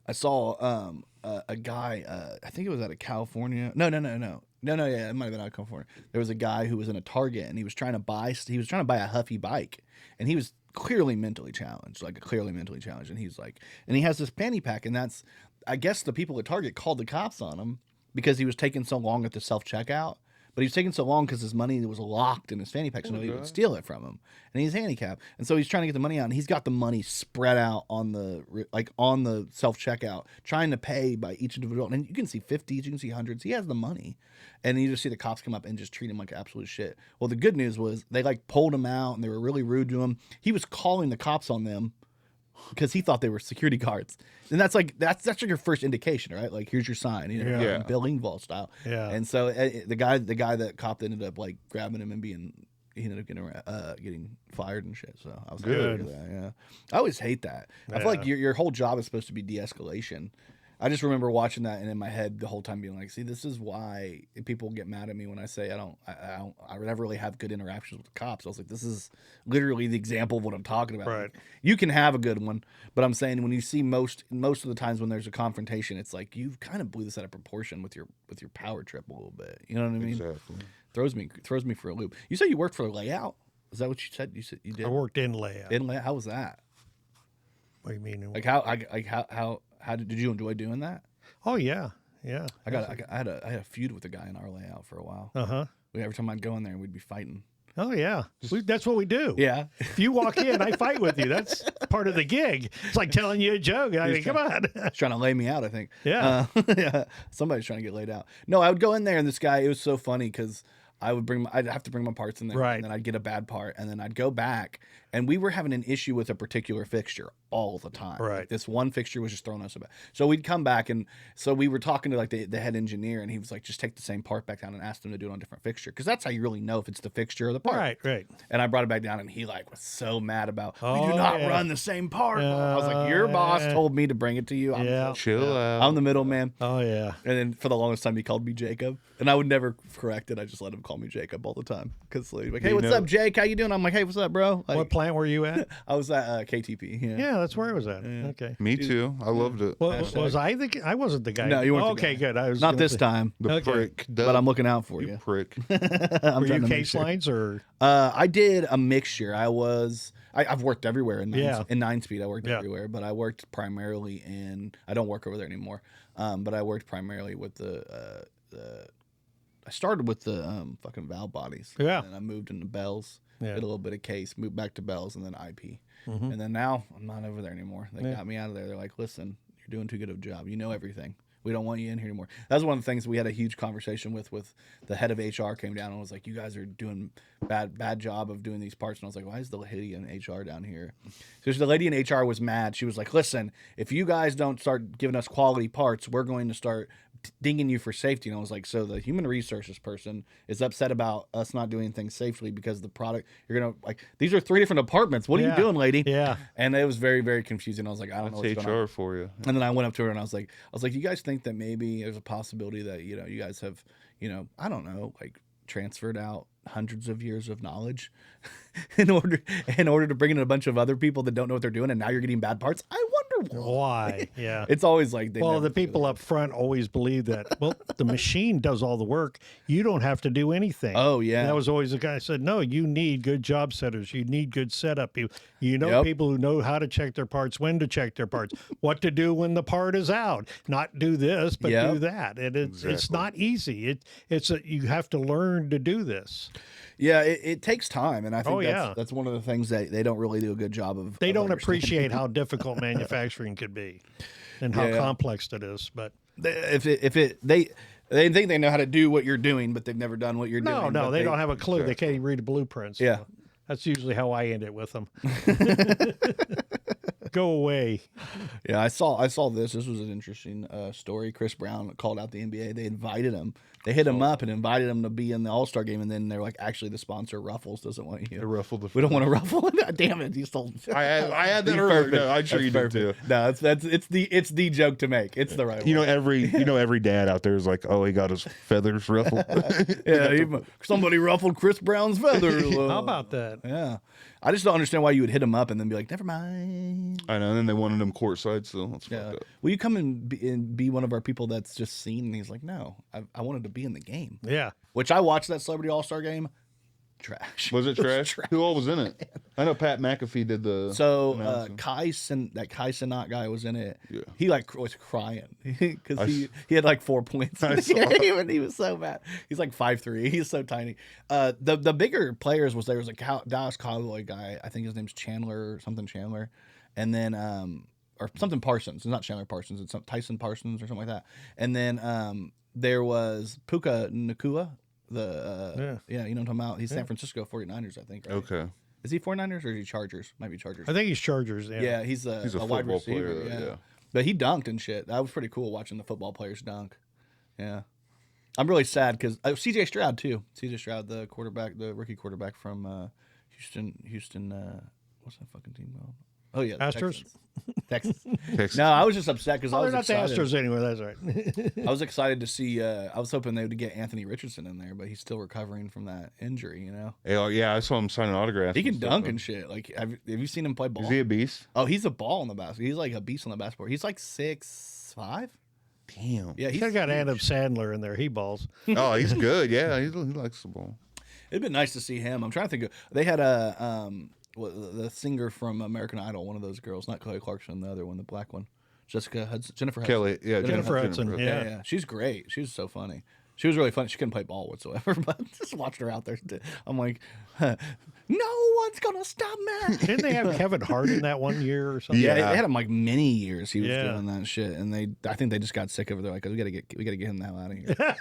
I saw a guy. I think it was out of California. No. Yeah, it might have been out of California. There was a guy who was in a Target and he was trying to buy a Huffy bike, and he was clearly mentally challenged, and he's like, and he has this fanny pack, and that's, I guess the people at Target called the cops on him because he was taking so long at the self-checkout, but he was taking so long because his money was locked in his fanny pack, so nobody would steal it from him, and he's handicapped, and so he's trying to get the money out, and he's got the money spread out on the self-checkout, trying to pay by each individual, and you can see 50s, you can see hundreds, he has the money, and you just see the cops come up and just treat him like absolute shit. Well, the good news was they like pulled him out and they were really rude to him. He was calling the cops on them because he thought they were security guards, and that's like your first indication, right? Like, here's your sign, Bill Engvall style. Yeah. And so the guy that cop ended up like grabbing him and he ended up getting fired and shit. So I was good. Happy with that. Yeah. I always hate that. I feel like your whole job is supposed to be de-escalation. I just remember watching that and in my head the whole time being like, see, this is why people get mad at me when I say I never really have good interactions with the cops. I was like, this is literally the example of what I'm talking about. Right. Like, you can have a good one, but I'm saying when you see most of the times when there's a confrontation, it's like you kind of blew this out of proportion with your power trip a little bit. You know what I mean? Exactly. Throws me for a loop. You said you worked for a layout. Is that what you said? You said you did. I worked in layout. In layout. How was that? What do you mean? Like how did you enjoy doing that? Oh yeah, yeah. I had a feud with a guy in our layout for a while. Every time I'd go in there, we'd be fighting. Oh yeah, that's what we do. Yeah. If you walk in, I fight with you. That's part of the gig. It's like telling you a joke. I mean, come on. He's trying to lay me out, I think. Yeah. Yeah. Somebody's trying to get laid out. No, I would go in there, and this guy. It was so funny because I'd have to bring my parts in there, right. And then I'd get a bad part, and then I'd go back, and we were having an issue with a particular fixture all the time. Right. Like this one fixture was just throwing us about. So we'd come back, and so we were talking to like the head engineer, and he was like, just take the same part back down and ask them to do it on a different fixture, because that's how you really know if it's the fixture or the part. Right, right. And I brought it back down, and he like was so mad about we do not run the same part. I was like, your boss told me to bring it to you. Chill out. I'm the middleman. Oh yeah. And then for the longest time, he called me Jacob, and I would never correct it. I just let him call me Jacob all the time because like, hey, what's up, Jake? How you doing? I'm like, hey, what's up, bro? Like, what plant were you at? I was at KTP. Yeah, that's where I was at. Yeah. Okay. Me too. I loved it. Well, was I I wasn't the guy. No, you weren't. Okay, good. I was not this time. The prick. But I'm looking out for you. Prick. Were you case lines or? I did a mixture. I've worked everywhere in 9-speed. I worked everywhere, but I worked primarily I don't work over there anymore. But I worked primarily with I started with the fucking valve bodies. Yeah. And I moved into bells. Yeah. Did a little bit of case, moved back to bells, and then IP. And then now I'm not over there anymore. They got me out of there. They're like, listen, you're doing too good of a job. You know everything. We don't want you in here anymore. That's one of the things we had a huge conversation with the head of HR came down and was like, you guys are doing bad job of doing these parts. And I was like, why is the lady in HR down here? So the lady in HR was mad. She was like, listen, if you guys don't start giving us quality parts, we're going to start dinging you for safety. And I was like, so the human resources person is upset about us not doing things safely because the product, you're going to like, these are 3 different departments. What are you doing, lady? Yeah. And it was very, very confusing. I was like, I don't know what's going on. HR for you. And then I went up to her and I was like, you guys think that maybe there's a possibility that, you guys have, I don't know, like transferred out hundreds of years of knowledge in order to bring in a bunch of other people that don't know what they're doing, and now you're getting bad parts? I wonder why. Yeah. It's always like the people up front always believe that, well, the machine does all the work. You don't have to do anything. Oh, yeah. And that was always the guy said, no, you need good job setters. You need good setup. You know people who know how to check their parts, when to check their parts, what to do when the part is out. Not do this, but do that. And it's not easy. You have to learn to do this. Yeah, it takes time, and I think that's one of the things that they don't really do a good job of. They don't appreciate how difficult manufacturing could be, and how complex it is. But they think they know how to do what you're doing, but they've never done what you're doing. No, they don't have a clue. They can't even read a blueprint. So that's usually how I end it with them. Go away. Yeah, I saw this. This was an interesting story. Chris Brown called out the NBA. They invited him. They hit him up and invited him to be in the All-Star game, and then they're like, actually, the sponsor Ruffles doesn't want you. We don't want to ruffle. Damn it, you stole. I had that earlier. No, I'm sure you did too. No, it's the joke to make. It's the right. Every dad out there is like, oh, he got his feathers ruffled. Somebody ruffled Chris Brown's feathers. How about that? Yeah. I just don't understand why you would hit him up and then be like, never mind. I know, and then they wanted him courtside, so that's fucked up. Will you come and be one of our people that's just seen? And he's like, no, I wanted to be in the game. Yeah. Which I watched that Celebrity All-Star game. Trash. Was it trash? Who all was in it? I know Pat McAfee did the. So Kai Cenat guy was in it. Yeah. He was crying because he had like 4 points. He was so bad. He's like 5'3". He's so tiny. The bigger players was a Dallas Cowboy guy. I think his name's Chandler, and then or something Parsons. It's not Chandler Parsons. It's Tyson Parsons or something like that. And then there was Puka Nacua. You know what I'm talking about. He's San Francisco 49ers, I think. Right? Okay. Is he 49ers or is he Chargers? Might be Chargers. I think he's Chargers. Yeah. He's a wide football receiver. Player, But he dunked and shit. That was pretty cool watching the football players dunk. Yeah. I'm really sad because CJ Stroud too. CJ Stroud, the quarterback, the rookie quarterback from Houston. What's that fucking team called? Oh yeah, Astros. Texas. Texas. No, I was just upset because I Oh, was they're not excited. the Astros anyway. That's right. I was excited to see. I was hoping they would get Anthony Richardson in there, but he's still recovering from that injury. You know. Yeah, I saw him signing autographs. He can and stuff, dunk though. and shit. Like, have you seen him play ball? Is he a beast? Oh, he's a ball in the basketball. He's like a beast on the basketball. He's like 6'5". Damn. Yeah, He's he's got huge. Adam Sandler in there. He balls. Oh, he's good. Yeah, he likes the ball. It'd been nice to see him. I'm trying to think of. They had a the singer from American Idol. One of those girls, not Kelly Clarkson, the other one, the black one, Jennifer Hudson. Kelly, yeah, Jennifer Hudson. Yeah, Yeah. she's great. She's so funny. She was really funny. She couldn't play ball whatsoever, but just watched her out there. I'm like, no one's gonna stop me. Didn't they have Kevin Hart in that one year or something? Yeah, Yeah. they had him like many years. He was Yeah. doing that shit, and I think they just got sick of it. They're like, we gotta get him the hell out of here.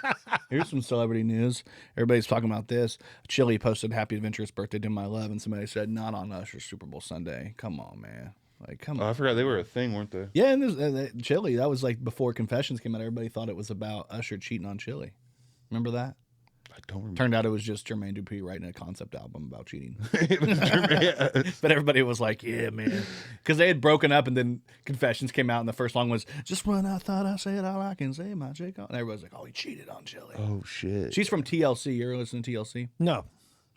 Here's some celebrity news. Everybody's talking about this. Chili posted "Happy Adventurous Birthday to my love," and somebody said, "Not on Usher's Super Bowl Sunday." Come on, man. Like, come on. Oh, I forgot they were a thing, weren't they? Yeah, and Chili. That was like before Confessions came out. Everybody thought it was about Usher cheating on Chili. Remember that? I don't remember. Turned out it was just Jermaine Dupri writing a concept album about cheating. Yeah. But everybody was like, yeah, man. Because they had broken up and then Confessions came out and the first song was, just when I thought I said all I can say, my chick on. And everybody's like, oh, he cheated on Chili. Oh shit. She's from TLC. You ever listen to TLC? No.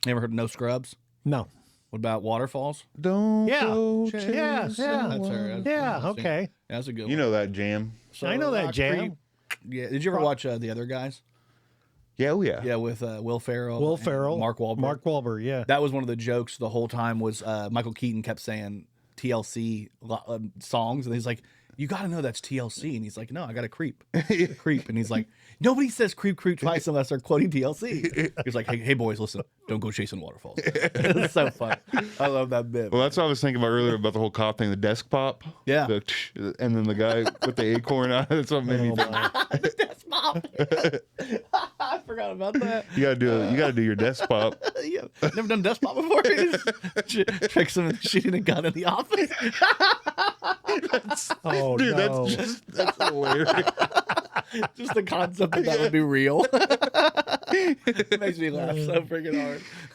Never heard of No Scrubs? No. What about Waterfalls? Don't Yeah. go Yeah. chasing Yeah. That's her. That's Yeah. interesting. Okay. Yeah, that's a good You one. know that jam. So, I know that Rock jam. Creek- Yeah. Did you ever watch The Other Guys? Yeah, oh yeah. Yeah, with Will Ferrell. Will and Ferrell. Mark Wahlberg. Mark Wahlberg. Yeah. That was one of the jokes the whole time was Michael Keaton kept saying TLC songs. And he's like, you got to know that's TLC. And he's like, no, I got to creep. Creep. And he's like, nobody says creep twice unless they're quoting TLC. He's like, hey boys, listen, don't go chasing waterfalls. It's so fun. I love that bit. Well, that's what I was thinking about earlier about the whole cop thing, the desk pop. Yeah. And then the guy with the acorn on it. That's what made me think. That's Pop. I forgot about that. You gotta do your desk pop. Yeah. Never done desk pop before. Tricks him into shooting a gun in the office. Oh, Dude, no. that's hilarious. Just the concept that would be real. It makes me laugh so freaking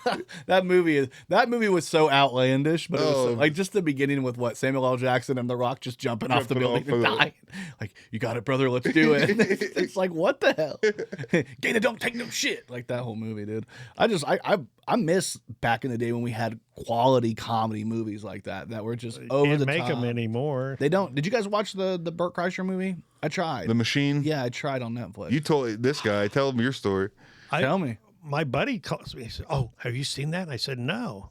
hard. That movie was so outlandish, but it was so, like just the beginning with what Samuel L. Jackson and The Rock just jumping off the building and dying. Like, you got it, brother. Let's do it. It's like, what the hell? Gator don't take no shit. Like that whole movie, dude. I miss back in the day when we had quality comedy movies like that were just over Can't the make top. them anymore. They don't. Did you guys watch the Burt Kreischer movie? I tried. The Machine. Yeah, I tried on Netflix. You told this guy. Tell him your story. Tell me. My buddy calls me. He said, "Oh, have you seen that?" And I said, "No."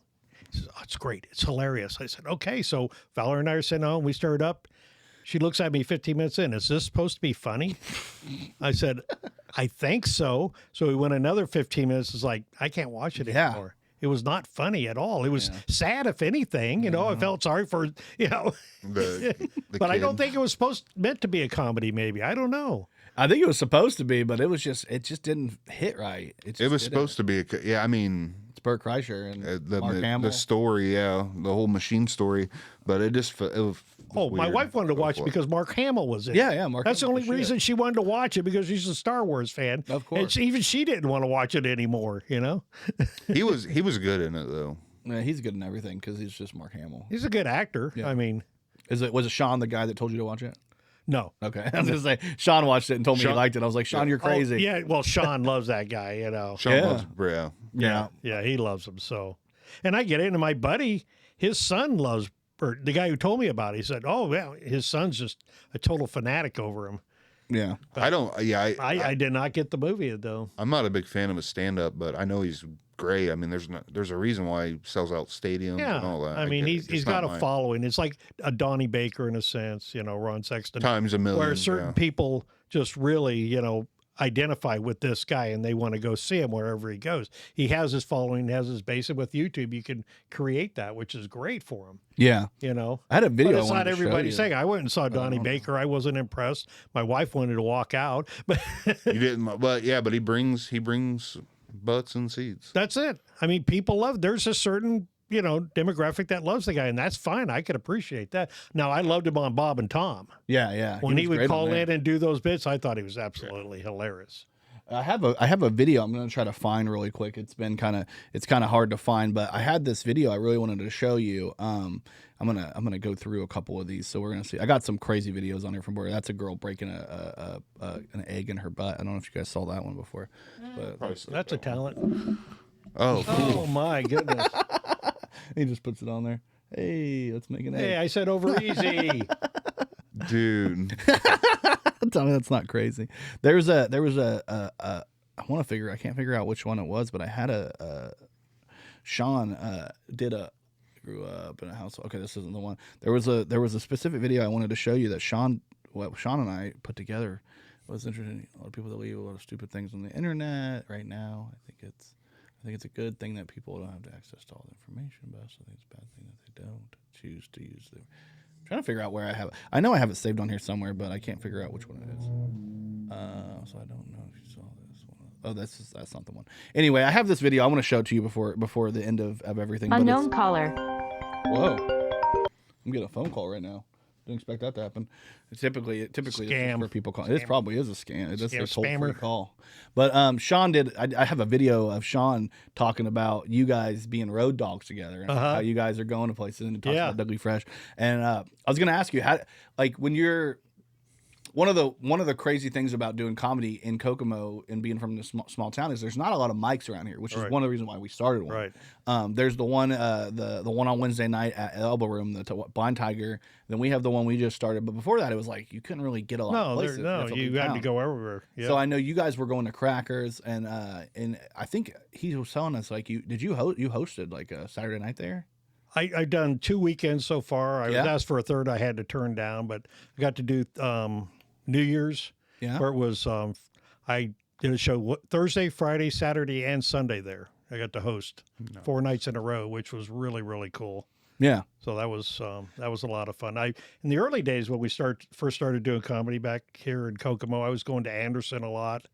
He says, "Oh, it's great. It's hilarious." I said, "Okay." So Valerie and I are sitting home. We stirred up. She looks at me 15 minutes in. Is this supposed to be funny? I said, "I think so." So we went another 15 minutes. It's like, I can't watch it Yeah. anymore. It was not funny at all. It was sad, if anything. You know, I felt sorry for, The but I don't kid. think it was meant to be a comedy. Maybe, I don't know. I think it was supposed to be, but it just didn't hit right. It was supposed to be. I mean, It's Burt Kreischer and Mark the Hamill. story, yeah, the whole Machine story, but it just it was Oh, my weird. wife wanted to watch it because Mark Hamill was in it. Yeah, Mark That's the Hamill only was reason she wanted to watch it, because she's a Star Wars fan. Of course. And even she didn't want to watch it anymore, you know? he was good in it though. Yeah, he's good in everything because he's just Mark Hamill. He's a good actor. Yeah. I mean, Was it Sean the guy that told you to watch it? no. Okay, I was gonna say Sean watched it and told me he Sean- liked it. I was like, Sean, you're crazy. Oh, yeah, well, Sean loves that guy, you know. Sean Yeah. loves, yeah. Yeah. He loves him so. And I get it. And my buddy, his son loves, or the guy who told me about it, he said, oh, yeah, his son's just a total fanatic over him. Yeah. I don't. Yeah, I did not get the movie, though. I'm not a big fan of his stand up, but I know he's great. I mean, there's a reason why he sells out stadiums Yeah. and all that. I mean, get it. he's It's got not a my- following. It's like a Donnie Baker in a sense, you know, Ron Sexton. times a million. Where certain yeah. people just really, you know, identify with this guy and they want to go see him wherever he goes. He has his following, has his base, and with YouTube, you can create that, which is great for him, Yeah. you know. I had a video. But I it's wanted not to show everybody you. saying. I went and saw Donnie Baker. I wasn't impressed. My wife wanted to walk out, but You didn't, but yeah, but he brings butts and seeds. that's it. I mean, people love. There's a certain, you know, demographic that loves the guy, and that's fine. I could appreciate that. Now, I loved him on Bob and Tom. Yeah. When he was would great on call there. in and do those bits, I thought he was absolutely hilarious. I have a video I'm going to try to find really quick. It's kind of hard to find, but I had this video I really wanted to show you. I'm gonna go through a couple of these, so we're gonna see. I got some crazy videos on here from where that's a girl breaking an egg in her butt. I don't know if you guys saw that one before, but that's a talent. Oh, cool. Oh my goodness! He just puts it on there. Hey, let's make an egg. Hey, I said over easy, Dude. Tell me that's not crazy. There was a I can't figure out which one it was, but I had Sean grew up in a house. Okay, this isn't the one. There was a specific video I wanted to show you that Sean and I put together. It was interesting. A lot of people that leave a lot of stupid things on the internet right now. I think it's a good thing that people don't have access to all the information, but I also think it's a bad thing that they don't choose to use them. I'm trying to figure out where I have it. I know I have it saved on here somewhere, but I can't figure out which one it is. So I don't know if you saw this one. Oh, that's not the one. Anyway, I have this video I want to show to you before the end of everything. Unknown caller. Whoa! I'm getting a phone call right now. Didn't expect that to happen. Typically, this is where people call. It probably is a scam. It's a toll-free call. But Sean did. I have a video of Sean talking about you guys being road dogs together and how you guys are going to places and talking about Dougly Fresh. And I was going to ask you how, like, when you're one of the crazy things about doing comedy in Kokomo and being from this small town is there's not a lot of mics around here, which is one of the reasons why we started one. Right. There's the one the one on Wednesday night at Elbow Room, the Blind Tiger. Then we have the one we just started. But before that, it was like you couldn't really get a lot of places. You had to go everywhere. Yeah. So I know you guys were going to Crackers, and I think he was telling us like you hosted like a Saturday night there. I've done 2 weekends so far. I was asked for a third. I had to turn down, but I got to do New Year's, where it was, I did a show Thursday, Friday, Saturday, and Sunday there. I got to host 4 nights in a row, which was really, really cool. Yeah. So that was a lot of fun. In the early days when we first started doing comedy back here in Kokomo, I was going to Anderson a lot.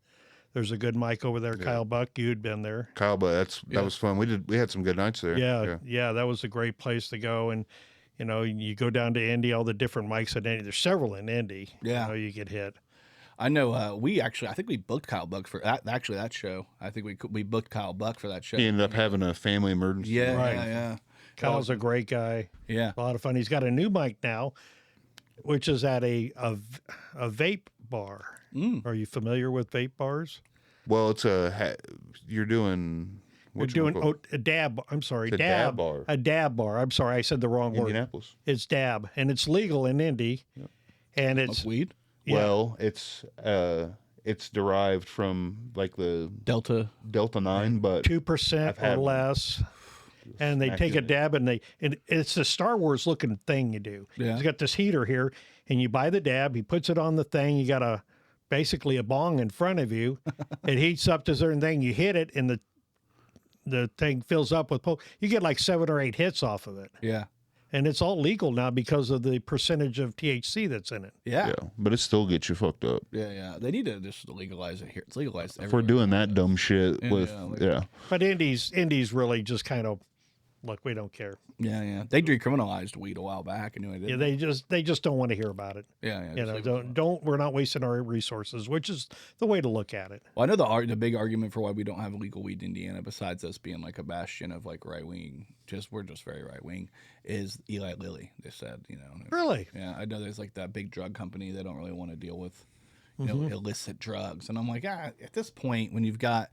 There's a good mic over there, Kyle Buck. You'd been there. Kyle Buck, that was fun. We had some good nights there. Yeah, that was a great place to go. And you know, you go down to Indy, all the different mics at Indy. There's several in Indy. Yeah, you know, you get hit. I know. I think we booked Kyle Buck for that show. I think we booked Kyle Buck for that show. He ended up having a family emergency. Yeah. Kyle's a great guy. Yeah, a lot of fun. He's got a new mic now, which is at a vape bar. Are you familiar with vape bars? Well, it's you're doing. We're doing a dab. I'm sorry, dab bar. A dab bar. I'm sorry, I said the wrong word. Indianapolis. It's dab, and it's legal in Indy, and it's weed. Yeah. Well, it's derived from like the Delta 9, but 2% or less. And they take a dab, and it's a Star Wars looking thing you do. Yeah. He's got this heater here, and you buy the dab. He puts it on the thing. You got basically a bong in front of you. It heats up to a certain thing. You hit it, and the thing fills up with you get like 7 or 8 hits off of it. Yeah. And it's all legal now because of the percentage of THC that's in it. Yeah. But it still gets you fucked up. Yeah. They need to just legalize it here. It's legalized everywhere. If we're doing that dumb shit But Indy's really just kind of, look, we don't care. Yeah. They decriminalized weed a while back. Anyway, yeah, they just don't want to hear about it. Yeah. You know, we're not wasting our resources, which is the way to look at it. Well, I know the big argument for why we don't have legal weed in Indiana, besides us being like a bastion of like right wing, we're just very right wing, is Eli Lilly. They said, you know. Really? Yeah, I know there's like that big drug company. They don't really want to deal with, you know, illicit drugs, and I'm like, at this point, when you've got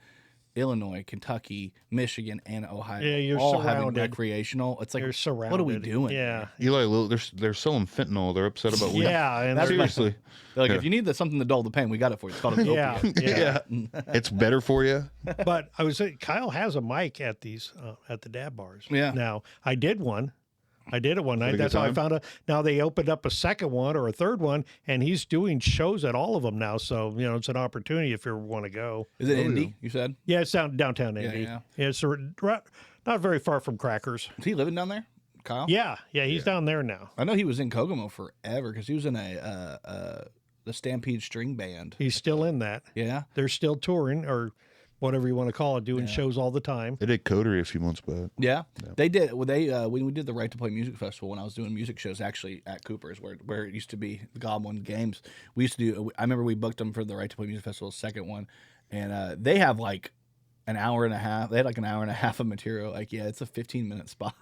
Illinois, Kentucky, Michigan, and Ohio you're all surrounded. having recreational. It's like, you're surrounded. What are we doing? Yeah. Eli Lilly, they're selling fentanyl. They're upset about weed. Yeah, and seriously. They're like, if you need something to dull the pain, we got it for you. It's called a yeah. It's better for you. But I was saying, Kyle has a mic at these at the dab bars. Yeah. Now I did it one night. That's how I found out. Now they opened up a second one or a third one, and he's doing shows at all of them now. So, you know, it's an opportunity if you ever want to go. Is it Indy, you said? Yeah, it's downtown Indy. Yeah. It's not very far from Crackers. Is he living down there, Kyle? Yeah, he's down there now. I know he was in Kokomo forever because he was in the Stampede String Band. He's still in that. Yeah. They're still touring, or whatever you want to call it, doing shows all the time. They did Coterie a few months back. Yeah. They did. Well, when we did the Right to Play Music Festival, when I was doing music shows actually at Cooper's, where it used to be the Goblin Games, we used to do. I remember we booked them for the Right to Play Music Festival, second one, And they have like an hour and a half. They had like an hour and a half of material. Like, yeah, it's a 15-minute spot.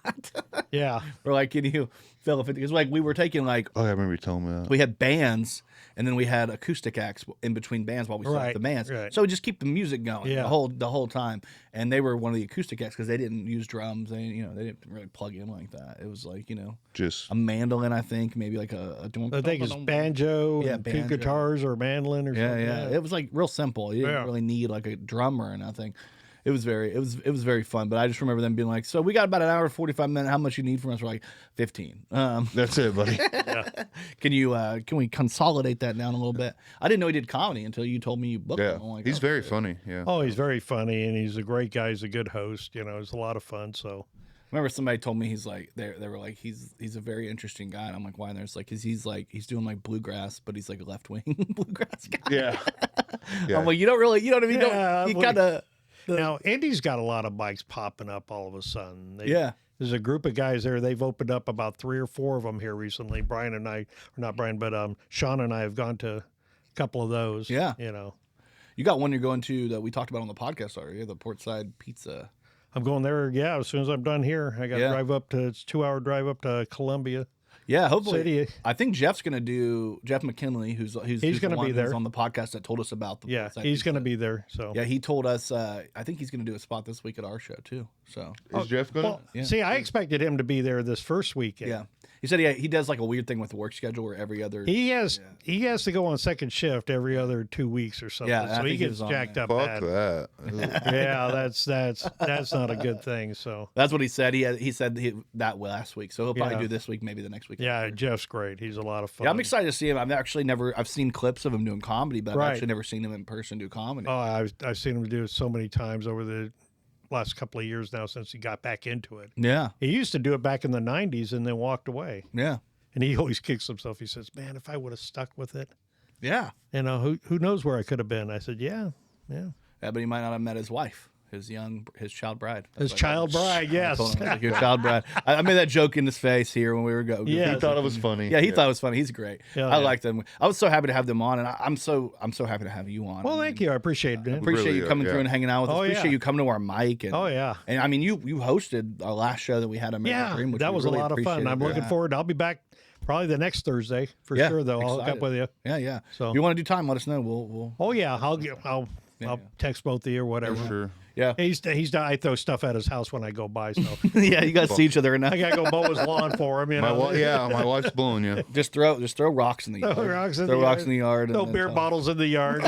Yeah. Or like, can you fill it? Because like we were taking like, Oh, I remember you telling me that. we had bands and then we had acoustic acts in between bands while we set up the bands. Right. So we just keep the music going Yeah. the whole time. And they were one of the acoustic acts because they didn't use drums. They didn't really plug in like that. It was like, Just a mandolin, I think, maybe like a I think it's banjo, Yeah, and two banjo. guitars or mandolin or something. Yeah. It was like real simple. You didn't Yeah. really need like a drummer or nothing. It was very fun. But I just remember them being like, so we got about an hour and 45 minutes. How much you need from us? We're like, 15. that's it, buddy. Can we consolidate that down a little bit? I didn't know he did comedy until you told me you booked Yeah, him. I'm like, he's oh, very shit. funny. Yeah. Oh, he's very funny, and he's a great guy. He's a good host. It's a lot of fun. So I remember somebody told me he's like they were like he's a very interesting guy. And I'm like, why? And there's like, cause he's doing like bluegrass, but he's like a left wing bluegrass guy. Yeah. I'm like, you know what I mean? Yeah, You kind of. now Indy's got a lot of bikes popping up all of a sudden. Yeah. There's a group of guys there. They've opened up about 3 or 4 of them here recently. Brian and I, or not Brian, but Sean and I have gone to a couple of those. Yeah. You got one you're going to that we talked about on the podcast already, the Portside Pizza. I'm going there. Yeah. As soon as I'm done here, I got to Yeah. drive up to, it's a 2-hour drive up to Columbia. Yeah, hopefully. City. I think Jeff's going to do Jeff McKinley, who's He's the gonna one be who's there. on the podcast that told us about the Yeah. Portside He's Pizza. going to be there. So Yeah, he told us. I think he's going to do a spot this week at our show too. So Is Jeff going? Well, see, I expected him to be there this first weekend. yeah, he said he does like a weird thing with the work schedule where every other. He has to go on second shift every other 2 weeks or something. Yeah, I so he think he gets was on jacked there. up Fuck bad. that. Yeah, that's not a good thing. So That's what he said. He said that last week, so he'll probably Yeah. do this week, maybe the next week. yeah, Jeff's great. He's a lot of fun. Yeah, I'm excited to see him. I've seen clips of him doing comedy, but I've Right. actually never seen him in person do comedy. Oh, I've seen him do it so many times over the last couple of years now since he got back into it. Yeah, He used to do it back in the 90s and then walked away. yeah, And he always kicks himself. He says, "Man, if I would have stuck with it, yeah. who knows where I could have been?" I said, "Yeah." Yeah, but he might not have met his wife, his child bride. That's His what I child told him. bride, yes. I told him, I was like, your child bride. I made that joke in his face here when we were going. Yeah. He thought it was funny. Yeah, he thought it was funny. He's great. Yeah, I yeah. liked him. I was so happy to have them on, and I'm so happy to have you on. Well, thank you. I appreciate it. Appreciate Really, you coming yeah. through and hanging out with us. Oh, Appreciate yeah. you coming to our mic. And, Oh, yeah. And I mean, you hosted our last show that we had, American Yeah, Dream, which that we was really a lot of fun. appreciated. I'm looking Yeah. forward. I'll be back probably the next Thursday for Yeah, sure, though. I'll hook up excited. with you. Yeah, yeah. So- if you want to do time, let us know. We'll Oh yeah, I'll text both of you or whatever. For sure. yeah. I throw stuff at his house when I go by, so Yeah, you guys see each other enough. I gotta go mow his lawn for him. My wife's blowing you. Just throw rocks in the yard. Throw rocks in Throw the rocks yard. in the yard. and No then beer tell- bottles in the yard.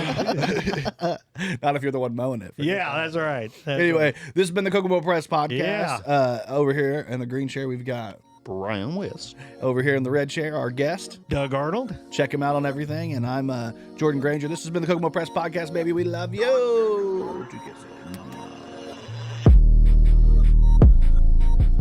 Not if you're the one mowing it. Yeah, that's right. That's Anyway, right. this has been the Kokomo Press Podcast. Yeah. Over here in the green chair, we've got Brian West. over here in the red chair, our guest. Doug Arnold. Check him out on everything. And I'm Jordan Grainger. This has been the Kokomo Press Podcast, baby. We love you.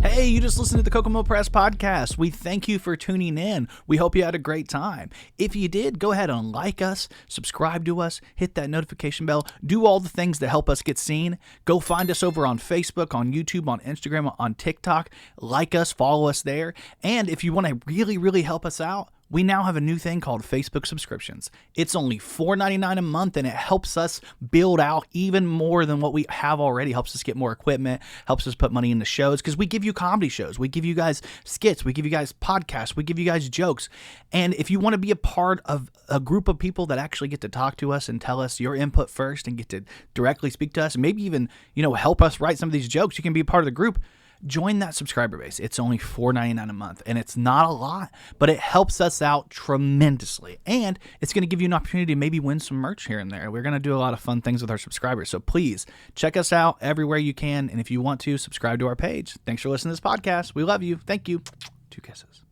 Hey, you just listened to the Kokomo Press Podcast. We thank you for tuning in. We hope you had a great time. If you did, go ahead and like us, subscribe to us, hit that notification bell, do all the things that help us get seen. Go find us over on Facebook, on YouTube, on Instagram, on TikTok. Like us, follow us there. And if you want to really, really help us out, we now have a new thing called Facebook subscriptions. It's only $4.99 a month, and it helps us build out even more than what we have already. Helps us get more equipment, helps us put money into shows, because we give you comedy shows. We give you guys skits. We give you guys podcasts. We give you guys jokes. And if you want to be a part of a group of people that actually get to talk to us and tell us your input first and get to directly speak to us and maybe even, help us write some of these jokes, you can be a part of the group. Join that subscriber base. It's only $4.99 a month, and it's not a lot, but it helps us out tremendously. And it's going to give you an opportunity to maybe win some merch here and there. We're going to do a lot of fun things with our subscribers. So please check us out everywhere you can. And if you want to, subscribe to our page. Thanks for listening to this podcast. We love you. Thank you. 2 kisses.